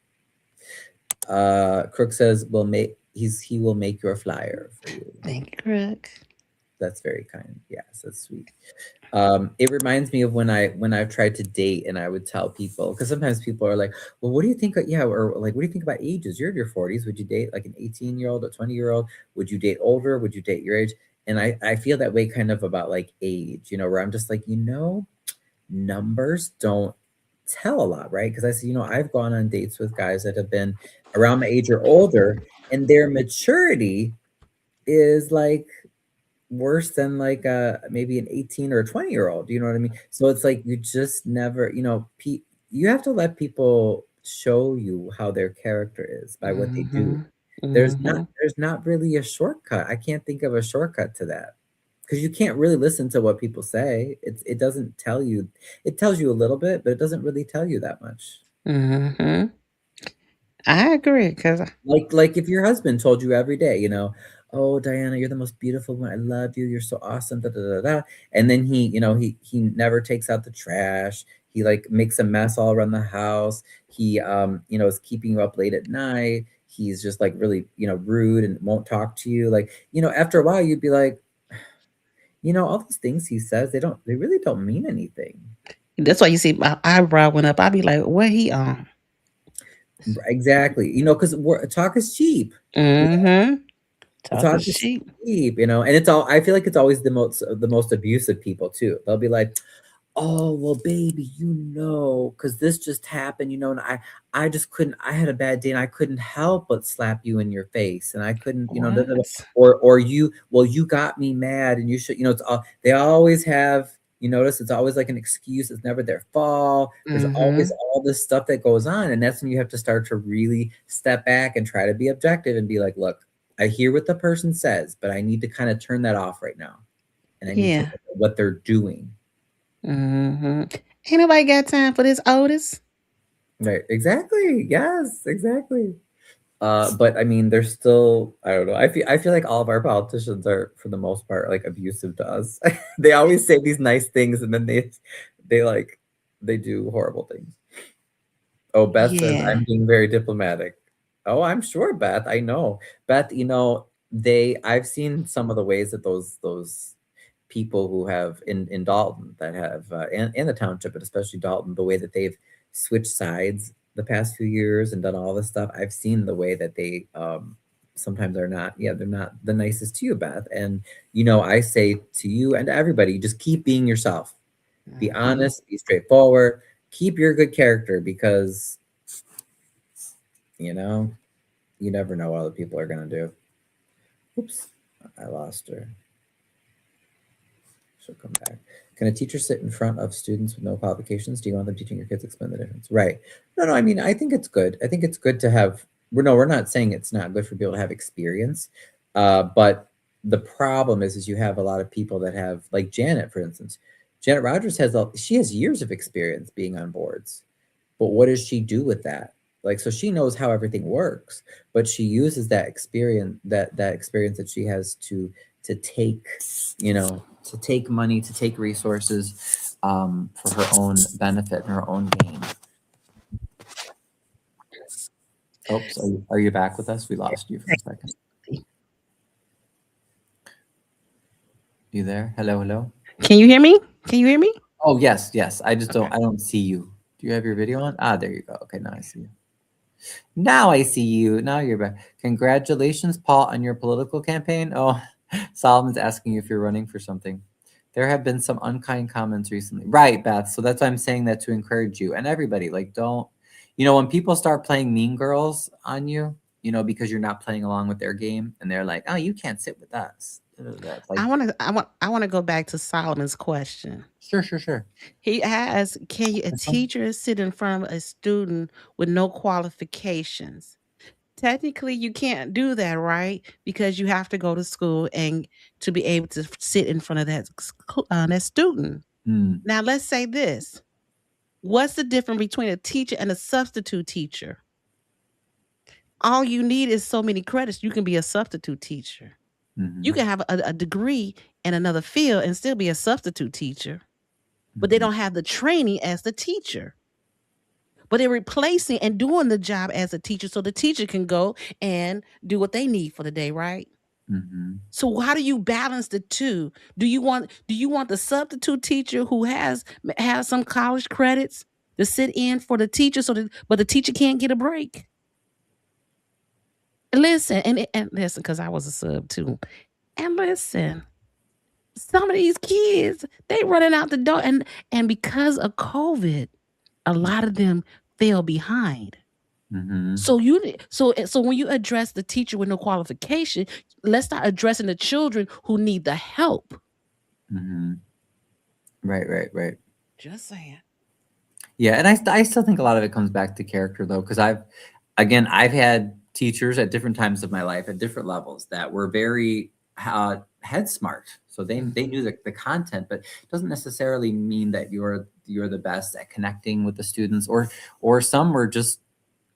[SPEAKER 1] Crook says he will make your flyer for you.
[SPEAKER 13] Thank you, Crook.
[SPEAKER 1] That's very kind. Yes, that's sweet. It reminds me of when I've tried to date and I would tell people, because sometimes people are like, well, what do you think? Yeah, or like, what do you think about ages? You're in your 40s. Would you date like an 18-year-old, a 20-year-old? Would you date older? Would you date your age? And I feel that way kind of about like age, you know, where I'm just like, you know, numbers don't tell a lot, right? Because I say, you know, I've gone on dates with guys that have been around my age or older, and their maturity is like worse than like maybe an 18 or a 20-year-old. You know what I mean? So it's like you just never, you know, you have to let people show you how their character is by what they do. There's not really a shortcut. I can't think of a shortcut to that. Because you can't really listen to what people say. It doesn't tell you. It tells you a little bit, but it doesn't really tell you that much.
[SPEAKER 13] Mm-hmm. I agree, because
[SPEAKER 1] like if your husband told you every day, you know, oh Diana, you're the most beautiful one. I love you. You're so awesome. Da, da, da, da. And then he, you know, he never takes out the trash. He like makes a mess all around the house. He you know, is keeping you up late at night. He's just like really, you know, rude and won't talk to you. Like, you know, after a while you'd be like, you know, all these things he says, they really don't mean anything.
[SPEAKER 13] that's why you see my eyebrow went up. I'd be like, what he on?
[SPEAKER 1] Exactly. You know, because talk is cheap.
[SPEAKER 13] Mm-hmm.
[SPEAKER 1] Talk is cheap, you know, and it's all, I feel like it's always the most abusive people too. They'll be like, oh, well, baby, you know, because this just happened, you know, and I just couldn't, I had a bad day and I couldn't help but slap you in your face. And I couldn't, you know, or you, well, you got me mad and you should, you know, it's all, they always have, you notice it's always like an excuse. It's never their fault. There's always all this stuff that goes on. And that's when you have to start to really step back and try to be objective and be like, look, I hear what the person says, but I need to kind of turn that off right now. And I need to look at what they're doing.
[SPEAKER 13] Mm-hmm. Ain't nobody got time for this, Otis.
[SPEAKER 1] Right. Exactly. Yes, exactly. But I mean, there's still, I don't know. I feel like all of our politicians are, for the most part, like abusive to us. They always say these nice things and then they do horrible things. Oh, Beth says I'm being very diplomatic. Oh, I'm sure, Beth. I know. Beth, you know, I've seen some of the ways that those people who have in Dalton that have and the township, but especially Dalton, the way that they've switched sides the past few years and done all this stuff. I've seen the way that they sometimes are not, they're not the nicest to you, Beth. And you know, I say to you and to everybody, just keep being yourself. Be honest, be straightforward, keep your good character, because you know, you never know what other people are gonna do. Oops, I lost her. She'll come back. Can a teacher sit in front of students with no qualifications? Do you want them teaching your kids? Explain the difference. Right. No, I mean, I think it's good. I think it's good to have, we're not saying it's not good for people to have experience. But the problem is you have a lot of people that have, like Janet, for instance. Janet Rogers she has years of experience being on boards. But what does she do with that? Like, so she knows how everything works, but she uses that experience, that experience that she has to take, you know, to take money, to take resources for her own benefit and her own gain. Oops, are you back with us? We lost you for a second. You there? Hello?
[SPEAKER 13] Can you hear me? Can you hear me?
[SPEAKER 1] Oh, yes. I just don't, I don't see you. Do you have your video on? Ah, there you go. Okay, now I see you. Now I see you. Now you're back. Congratulations, Paul, on your political campaign. Oh, Solomon's asking you if you're running for something. There have been some unkind comments recently. Right, Beth. So that's why I'm saying that, to encourage you and everybody. Like, don't, you know, when people start playing mean girls on you, you know, because you're not playing along with their game and they're like, oh, you can't sit with us. It's like,
[SPEAKER 13] I want to go back to Solomon's question.
[SPEAKER 1] sure.
[SPEAKER 13] He asked, can a teacher sit in front of a student with no qualifications? Technically, you can't do that, right? Because you have to go to school and to be able to sit in front of that student. Now, let's say this. What's the difference between a teacher and a substitute teacher? All you need is so many credits. You can be a substitute teacher. You can have a degree in another field and still be a substitute teacher, but they don't have the training as the teacher. But they're replacing and doing the job as a teacher so the teacher can go and do what they need for the day, right? So how do you balance the two? Do you want the substitute teacher who has some college credits to sit in for the teacher but the teacher can't get a break? Listen, and listen, because I was a sub too. And listen, some of these kids, they running out the door. And because of COVID, a lot of them fell behind. So when you address the teacher with no qualification, let's start addressing the children who need the help.
[SPEAKER 1] Right.
[SPEAKER 13] Just saying.
[SPEAKER 1] Yeah, and I still think a lot of it comes back to character though, because I've had teachers at different times of my life at different levels that were very head smart. So they knew the content, but it doesn't necessarily mean that you're the best at connecting with the students, or some were just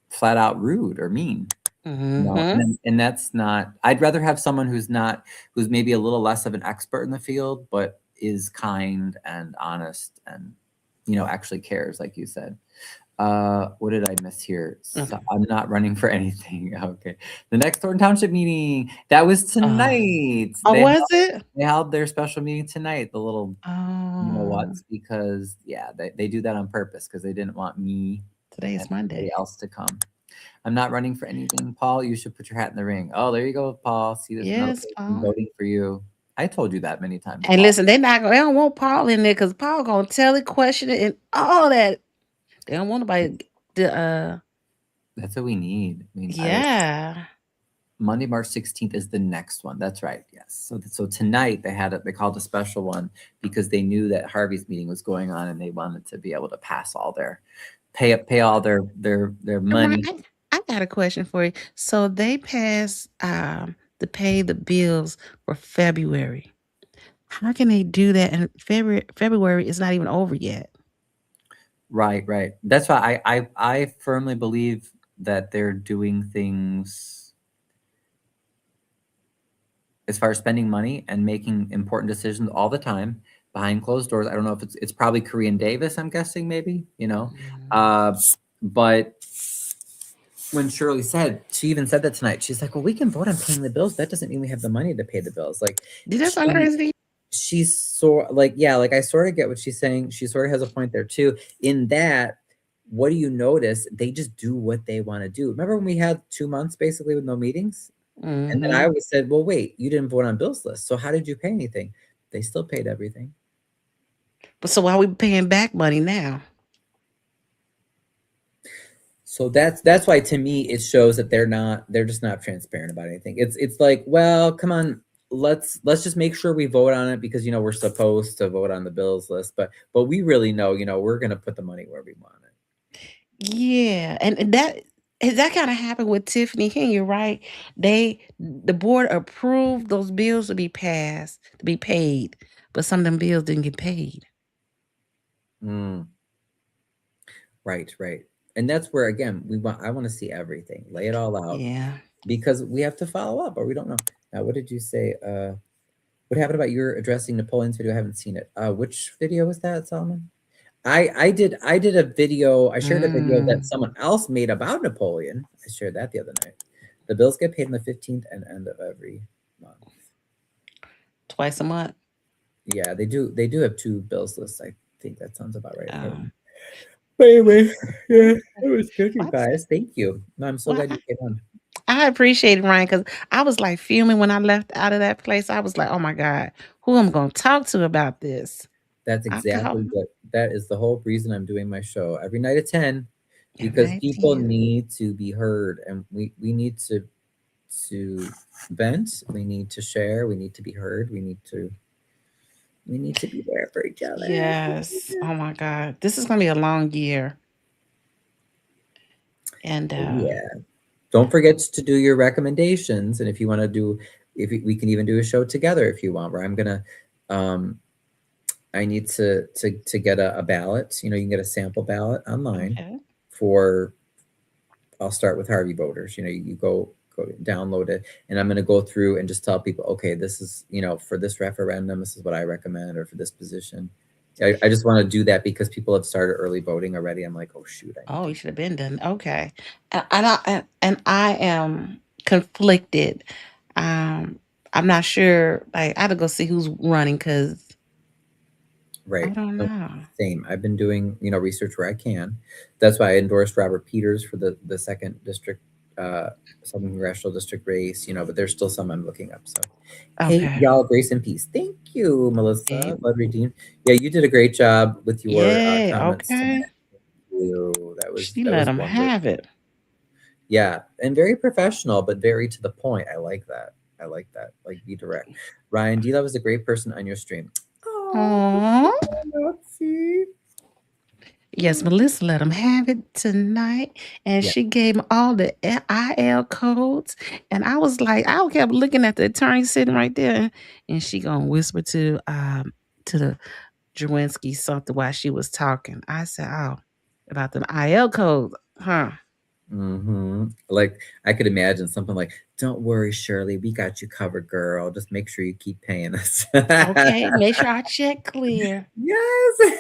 [SPEAKER 1] flat out rude or mean. You know? And that's not, I'd rather have someone who's maybe a little less of an expert in the field, but is kind and honest and, actually cares, like you said. What did I miss here? So I'm not running for anything. Okay. The next Thornton Township meeting, that was tonight.
[SPEAKER 13] Was it?
[SPEAKER 1] They held their special meeting tonight, the little, what's, because they do that on purpose because they didn't want me.
[SPEAKER 13] Today is Monday.
[SPEAKER 1] Else to come. I'm not running for anything. Paul, you should put your hat in the ring. Oh, there you go, Paul. See, this I'm voting for you. I told you that many times.
[SPEAKER 13] And listen, they don't want Paul in there because Paul gonna tell the question and all that. They don't want nobody to
[SPEAKER 1] That's what we need. Monday, March 16th is the next one. That's right. Yes. So tonight they called a special one because they knew that Harvey's meeting was going on and they wanted to be able to pass all pay all their money.
[SPEAKER 13] I got a question for you. So they passed to pay the bills for February. How can they do that? And February is not even over yet.
[SPEAKER 1] Right. That's why I firmly believe that they're doing things as far as spending money and making important decisions all the time behind closed doors. I don't know if it's probably Korean Davis, I'm guessing, maybe, but when Shirley she even said that tonight, she's like, well, we can vote on paying the bills. That doesn't mean we have the money to pay the bills. Like,
[SPEAKER 13] did that sound crazy?
[SPEAKER 1] She's I sort of get what she's saying. She sort of has a point there too. In that, what do you notice? They just do what they want to do. Remember when we had 2 months basically with no meetings? And then I always said, well, wait, you didn't vote on bills list. So how did you pay anything? They still paid everything.
[SPEAKER 13] But so why are we paying back money now?
[SPEAKER 1] So that's why, to me, it shows that they're just not transparent about anything. It's like, well, come on, let's just make sure we vote on it because we're supposed to vote on the bills list, but we really know we're gonna put the money where we want it.
[SPEAKER 13] Yeah, and that kind of happened with Tiffany Henry, right? The board approved those bills to be paid, but some of them bills didn't get paid.
[SPEAKER 1] Right. And that's where, again, I want to see everything, lay it all out.
[SPEAKER 13] Yeah.
[SPEAKER 1] Because we have to follow up, or we don't know. Now, what did you say? What happened about your addressing Napoleon's video? I haven't seen it. Which video was that, Solomon? I did a video. I shared a video that someone else made about Napoleon. I shared that the other night. The bills get paid on the 15th and end of every month.
[SPEAKER 13] Twice a month.
[SPEAKER 1] Yeah, they do have 2 bills lists. I think that sounds about right. But anyway, it was good, you guys. Thank you. I'm so glad you came on.
[SPEAKER 13] I appreciate it, Ryan, because I was like fuming when I left out of that place. I was like, oh my God, who am I going to talk to about this?
[SPEAKER 1] That's exactly that is the whole reason I'm doing my show every night at 10, because people need to be heard, and we need to to vent. We need to share. We need to be heard. We need to be there for each other.
[SPEAKER 13] Yes. Oh my God. This is gonna be a long year. And
[SPEAKER 1] Yeah. Don't forget to do your recommendations. And if you want to do, we can even do a show together if you want, where I'm gonna, I need to get a ballot. You know, you can get a sample ballot online
[SPEAKER 13] okay.
[SPEAKER 1] for. I'll start with Harvey voters. You know, you go download it, and I'm going to go through and just tell people, okay, this is, you know, for this referendum, this is what I recommend, or for this position. I just want to do that because people have started early voting already. I'm like, oh shoot.
[SPEAKER 13] Oh, you should have been done. Okay. And I am conflicted. I'm not sure. Like, I have to go see who's running because
[SPEAKER 1] Right.
[SPEAKER 13] I don't know.
[SPEAKER 1] Same. I've been doing, you know, research where I can. That's why I endorsed Robert Peters for the second district, second congressional district race, you know, but there's still some I'm looking up. So, hey,
[SPEAKER 13] Okay.
[SPEAKER 1] y'all, grace and peace. Thank you, Melissa.
[SPEAKER 13] Yeah.
[SPEAKER 1] Blood redeemed. Yeah, you did a great job with your
[SPEAKER 13] Yay.
[SPEAKER 1] comments
[SPEAKER 13] Okay.
[SPEAKER 1] tonight. Thank you.
[SPEAKER 13] She let them have it.
[SPEAKER 1] Yeah, and very professional, but very to the point. I like that. Like, be direct. Ryan D. Love is a great person on your stream.
[SPEAKER 13] Aww.
[SPEAKER 1] Merci.
[SPEAKER 13] Yes, Melissa let them have it tonight, and
[SPEAKER 1] Yeah.
[SPEAKER 13] she gave them all the IL codes, and I was like, I kept looking at the attorney sitting right there, and she gonna whisper to the Drewinski something while she was talking. I said, "Oh, about the IL codes, huh?"
[SPEAKER 1] Mm-hmm. Like, I could imagine something like, "Don't worry, Shirley, we got you covered, girl. Just make sure you keep paying us."
[SPEAKER 13] Okay, make sure our check clear.
[SPEAKER 1] Yes.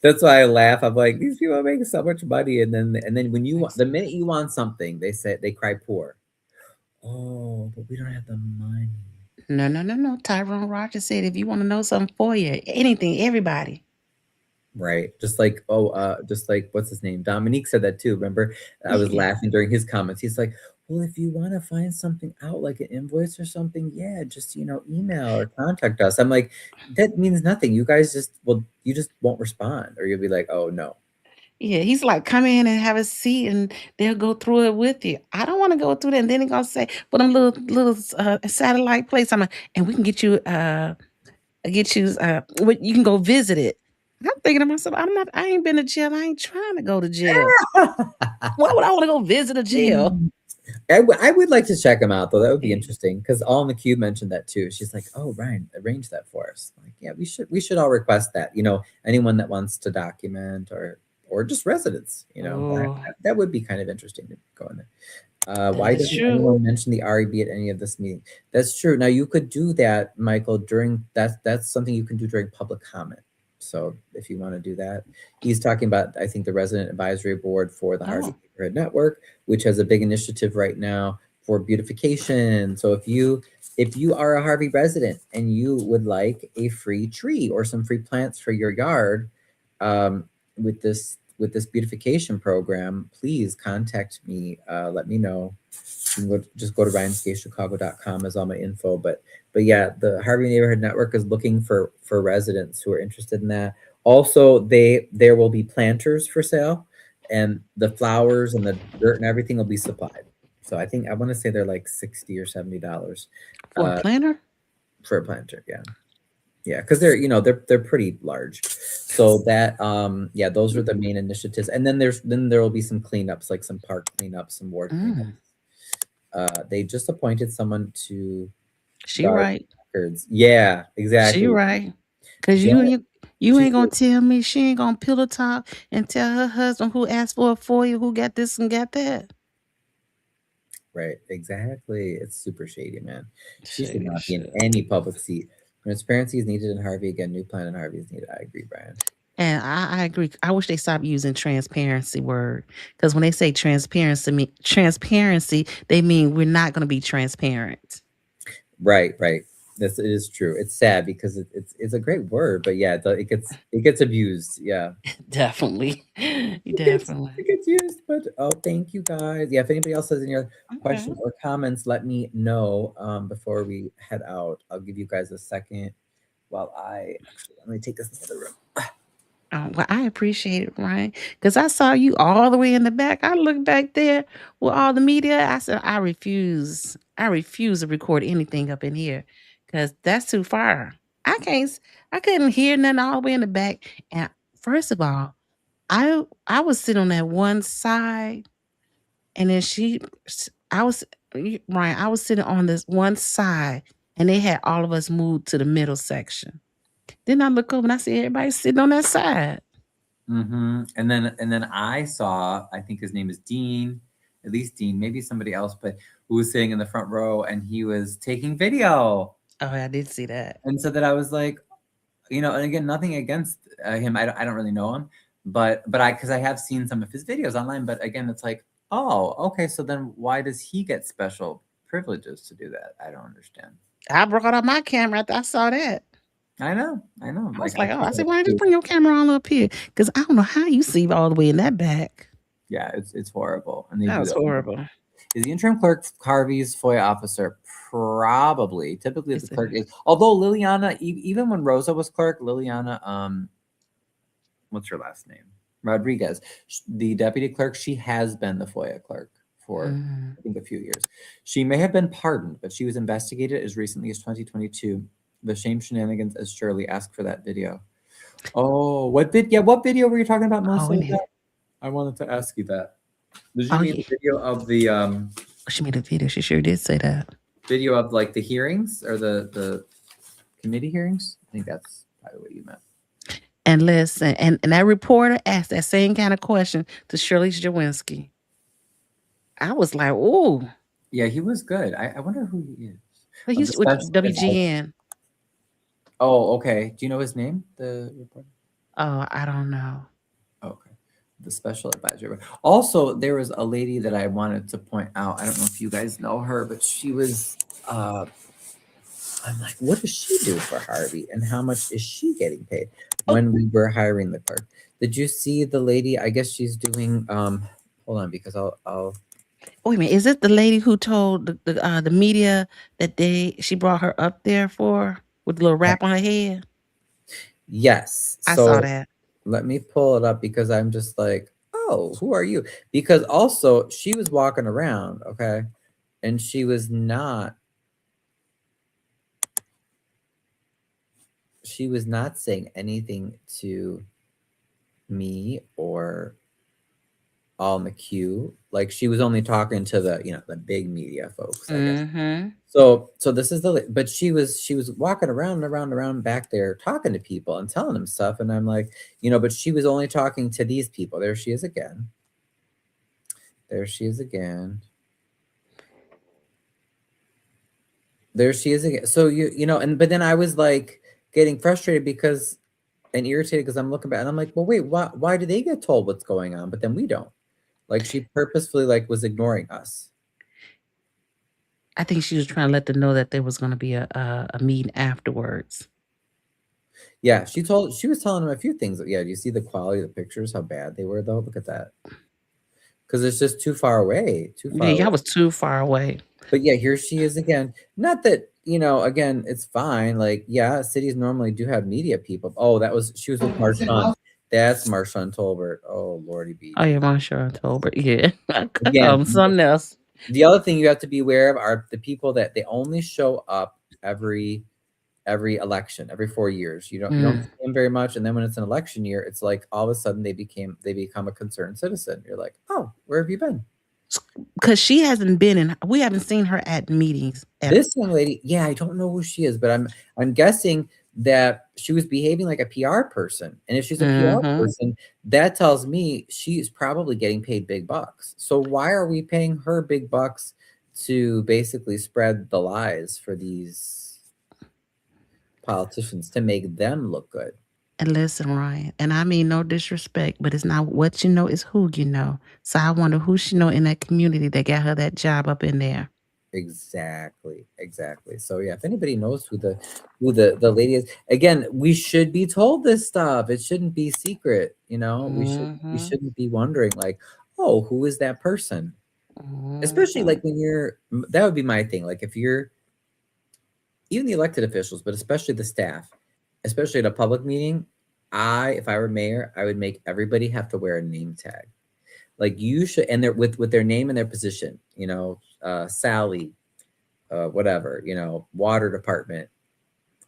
[SPEAKER 1] That's why I laugh. I'm like, these people are making so much money, and then when you want, the minute you want something, they cry poor. Oh, but we don't have the money.
[SPEAKER 13] No. Tyrone Rogers said, if you want to know something for you, anything, everybody.
[SPEAKER 1] Right. Just like, what's his name? Dominique said that too. Remember? I was laughing during his comments. He's like, well, if you want to find something out, like an invoice or something, yeah, just, you know, email or contact us. I'm like, that means nothing. You guys you just won't respond, or you'll be like, oh no.
[SPEAKER 13] Yeah, he's like, come in and have a seat, and they'll go through it with you. I don't want to go through that. And then he's gonna say, "For them little satellite place, and we can get you you can go visit it." And I'm thinking to myself, I ain't been to jail. I ain't trying to go to jail. Why would I want to go visit a jail?
[SPEAKER 1] I would like to check them out though. That would be interesting because All in the Cube mentioned that too. She's like, "Oh, Ryan, arrange that for us." I'm like, yeah, we should all request that. You know, anyone that wants to document or just residents. You know, that would be kind of interesting to go in there. Why doesn't anyone mention the REB at any of this meeting? That's true. Now you could do that, Michael. That's something you can do during public comment. So if you want to do that, he's talking about, I think, the resident advisory board for the Harvey Neighborhood Network, which has a big initiative right now for beautification. So if you are a Harvey resident and you would like a free tree or some free plants for your yard, with this beautification program, please contact me. Let me know. You can just go to ryanscapechicago.com as all my info. But yeah, the Harvey Neighborhood Network is looking for residents who are interested in that. Also, there will be planters for sale, and the flowers and the dirt and everything will be supplied. So I want to say they're like $60 or $70
[SPEAKER 13] for a planter.
[SPEAKER 1] For a planter, yeah, because they're pretty large. So that those are the main initiatives, and then there will be some cleanups, like some park cleanups, some ward cleanups. They just appointed someone to.
[SPEAKER 13] She right.
[SPEAKER 1] Records. Yeah, exactly.
[SPEAKER 13] She right. Because you ain't gonna tell me she ain't gonna pillow talk and tell her husband who asked for it for you, who got this and got that.
[SPEAKER 1] Right, exactly. It's super shady, man. She should not be in any public seat. Transparency is needed in Harvey. Again, new plan in Harvey is needed. I agree, Brian.
[SPEAKER 13] And I agree. I wish they stopped using transparency word, because when they say transparency, they mean we're not going to be transparent.
[SPEAKER 1] Right. It is true. It's sad because it's a great word, but yeah, it gets abused. Yeah,
[SPEAKER 13] definitely.
[SPEAKER 1] It gets used. But thank you guys. Yeah, if anybody else has any other questions or comments, let me know before we head out. I'll give you guys a second while let me take this into the room.
[SPEAKER 13] Well, I appreciate it, Ryan, because I saw you all the way in the back. I looked back there with all the media. I said, I refuse. I refuse to record anything up in here because that's too far. I couldn't hear nothing all the way in the back. And first of all, I was sitting on that one side, and then Ryan, I was sitting on this one side, and they had all of us moved to the middle section. Then I look over and I see everybody sitting on that side.
[SPEAKER 1] And then I saw, I think his name is Dean, at least Dean, maybe somebody else, but who was sitting in the front row and he was taking video.
[SPEAKER 13] Oh, I did see that.
[SPEAKER 1] And so that I was like, and again, nothing against him. I don't really know him, but because I have seen some of his videos online. But again, it's like, oh, okay. So then why does he get special privileges to do that? I don't understand.
[SPEAKER 13] I brought up my camera after I saw that.
[SPEAKER 1] I know.
[SPEAKER 13] I was like, oh, I said, why don't you bring your camera on up here? Because I don't know how you see all the way in that back.
[SPEAKER 1] Yeah, it's horrible. And
[SPEAKER 13] that was horrible.
[SPEAKER 1] Is the interim clerk Harvey's FOIA officer? Probably. Typically, the clerk is. Although Liliana, even when Rosa was clerk, Liliana, what's her last name? Rodriguez, the deputy clerk. She has been the FOIA clerk for I think a few years. She may have been pardoned, but she was investigated as recently as 2022. The shame shenanigans, as Shirley asked for that video. Oh, what video were you talking about, Melissa? I wanted to ask you that. Did you mean a video of the
[SPEAKER 13] she made a video, she sure did say that.
[SPEAKER 1] Video of like the hearings or the committee hearings? I think that's probably what you meant.
[SPEAKER 13] And listen, and that reporter asked that same kind of question to Shirley Jawinski. I was like, oh.
[SPEAKER 1] Yeah, he was good. I wonder who he is.
[SPEAKER 13] But he's with WGN.
[SPEAKER 1] Oh, okay. Do you know his name, the reporter?
[SPEAKER 13] Oh, I don't know.
[SPEAKER 1] Okay. The special advisor. Also, there was a lady that I wanted to point out. I don't know if you guys know her, but she was, I'm like, what does she do for Harvey? And how much is she getting paid when we were hiring the clerk? Did you see the lady? I guess she's doing, hold on, because I'll.
[SPEAKER 13] Wait a minute. Is it the lady who told the media that she brought her up there with a little wrap on her head?
[SPEAKER 1] Yes.
[SPEAKER 13] I saw that.
[SPEAKER 1] Let me pull it up because I'm just like, oh, who are you? Because also she was walking around, okay, and she was not saying anything to me or all McHugh. Like she was only talking to the big media folks, I guess. So this is but she was walking around back there talking to people and telling them stuff. And I'm like, but she was only talking to these people. There she is again. There she is again. So but then I was like getting frustrated and irritated because I'm looking back and I'm like, well, wait, why do they get told what's going on, but then we don't? Like she purposefully was ignoring us.
[SPEAKER 13] I think she was trying to let them know that there was going to be a meeting afterwards.
[SPEAKER 1] Yeah, she was telling them a few things. Yeah, do you see the quality of the pictures? How bad they were, though. Look at that. Because it's just too far away.
[SPEAKER 13] I was too far away.
[SPEAKER 1] But yeah, here she is again. Not that again, it's fine. Like, yeah, cities normally do have media people. Oh, she was with Marshawn. That's Marshawn Tolbert. Oh, Lordy B.
[SPEAKER 13] Oh, yeah, Marshawn Tolbert. Yeah. Something else.
[SPEAKER 1] The other thing you have to be aware of are the people that they only show up every election, every 4 years. You don't see them very much. And then when it's an election year, it's like all of a sudden they become a concerned citizen. You're like, oh, where have you been?
[SPEAKER 13] Because she hasn't been we haven't seen her at meetings ever.
[SPEAKER 1] This young lady, yeah, I don't know who she is, but I'm guessing that she was behaving like a PR person. And if she's a PR person, that tells me she's probably getting paid big bucks. So why are we paying her big bucks to basically spread the lies for these politicians to make them look good?
[SPEAKER 13] And listen, Ryan, and I mean no disrespect, but it's not what you know, it's who you know. So I wonder who she know in that community that got her that job up in there.
[SPEAKER 1] Exactly. So yeah, if anybody knows who the lady is, again, we should be told this stuff. It shouldn't be secret, we shouldn't be wondering like, oh, who is that person? Especially like when that would be my thing. Like if you're even the elected officials, but especially the staff, especially at a public meeting, if I were mayor, I would make everybody have to wear a name tag. Like you should, and they're with their name and their position, you know, Sally, whatever, you know, water department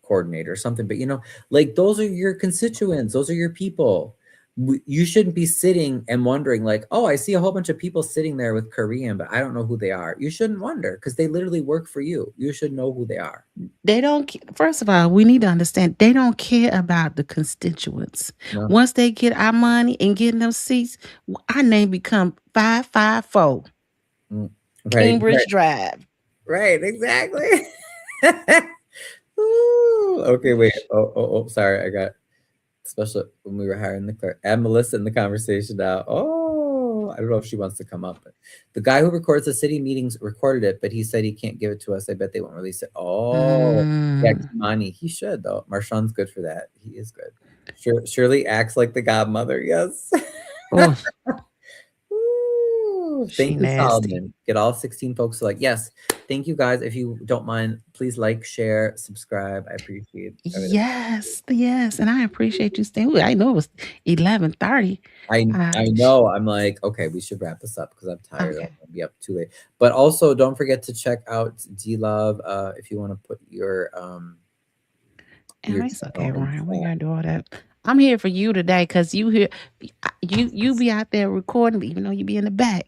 [SPEAKER 1] coordinator or something, but you know, like those are your constituents, those are your people. You shouldn't be sitting and wondering like, oh, I see a whole bunch of people sitting there with Korean, but I don't know who they are. You shouldn't wonder because they literally work for you. You should know who they are.
[SPEAKER 13] They don't, first of all, we need to understand they don't care about the constituents.
[SPEAKER 1] No.
[SPEAKER 13] Once they get our money and get in them seats, our name become 554 Cambridge Drive.
[SPEAKER 1] Right, exactly. Ooh, okay, wait. Oh, sorry. I got special when we were hiring the clerk. Add Melissa in the conversation now. Oh, I don't know if she wants to come up. But the guy who records the city meetings recorded it, but he said he can't give it to us. I bet they won't release it. Oh, yeah, Kimani. He should though. Marshawn's good for that. He is good. Shirley acts like the godmother. Yes. Thank you, Solomon. Get all 16 folks to like, yes. Thank you guys. If you don't mind, please like, share, subscribe. I appreciate it.
[SPEAKER 13] Yes. And I appreciate you staying. I know it was 11:30.
[SPEAKER 1] I know. I'm like, okay, we should wrap this up because I'm tired. I'm gonna be up too late. But also don't forget to check out D-Love if you want to put your
[SPEAKER 13] it's okay, Ryan. We gotta do all that. I'm here for you today because you be out there recording, even though you be in the back.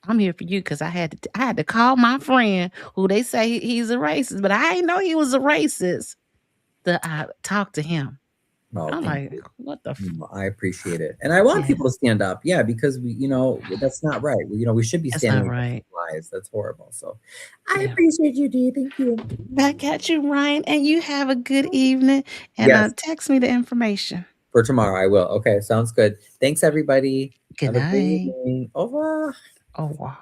[SPEAKER 13] I'm here for you because I had to call my friend who they say he's a racist, but I didn't know he was a racist. To talk to him.
[SPEAKER 1] Well,
[SPEAKER 13] I'm like, what the?
[SPEAKER 1] I appreciate it, and I want people to stand up. Yeah, because we, you know, that's not right. We should be standing up for lies. That's horrible. So, I appreciate you, Dee. Thank you.
[SPEAKER 13] Back at you, Ryan, and you have a good evening. And text me the information
[SPEAKER 1] for tomorrow. I will. Okay, sounds good. Thanks, everybody.
[SPEAKER 13] Good night.
[SPEAKER 1] Au revoir.
[SPEAKER 13] Au revoir.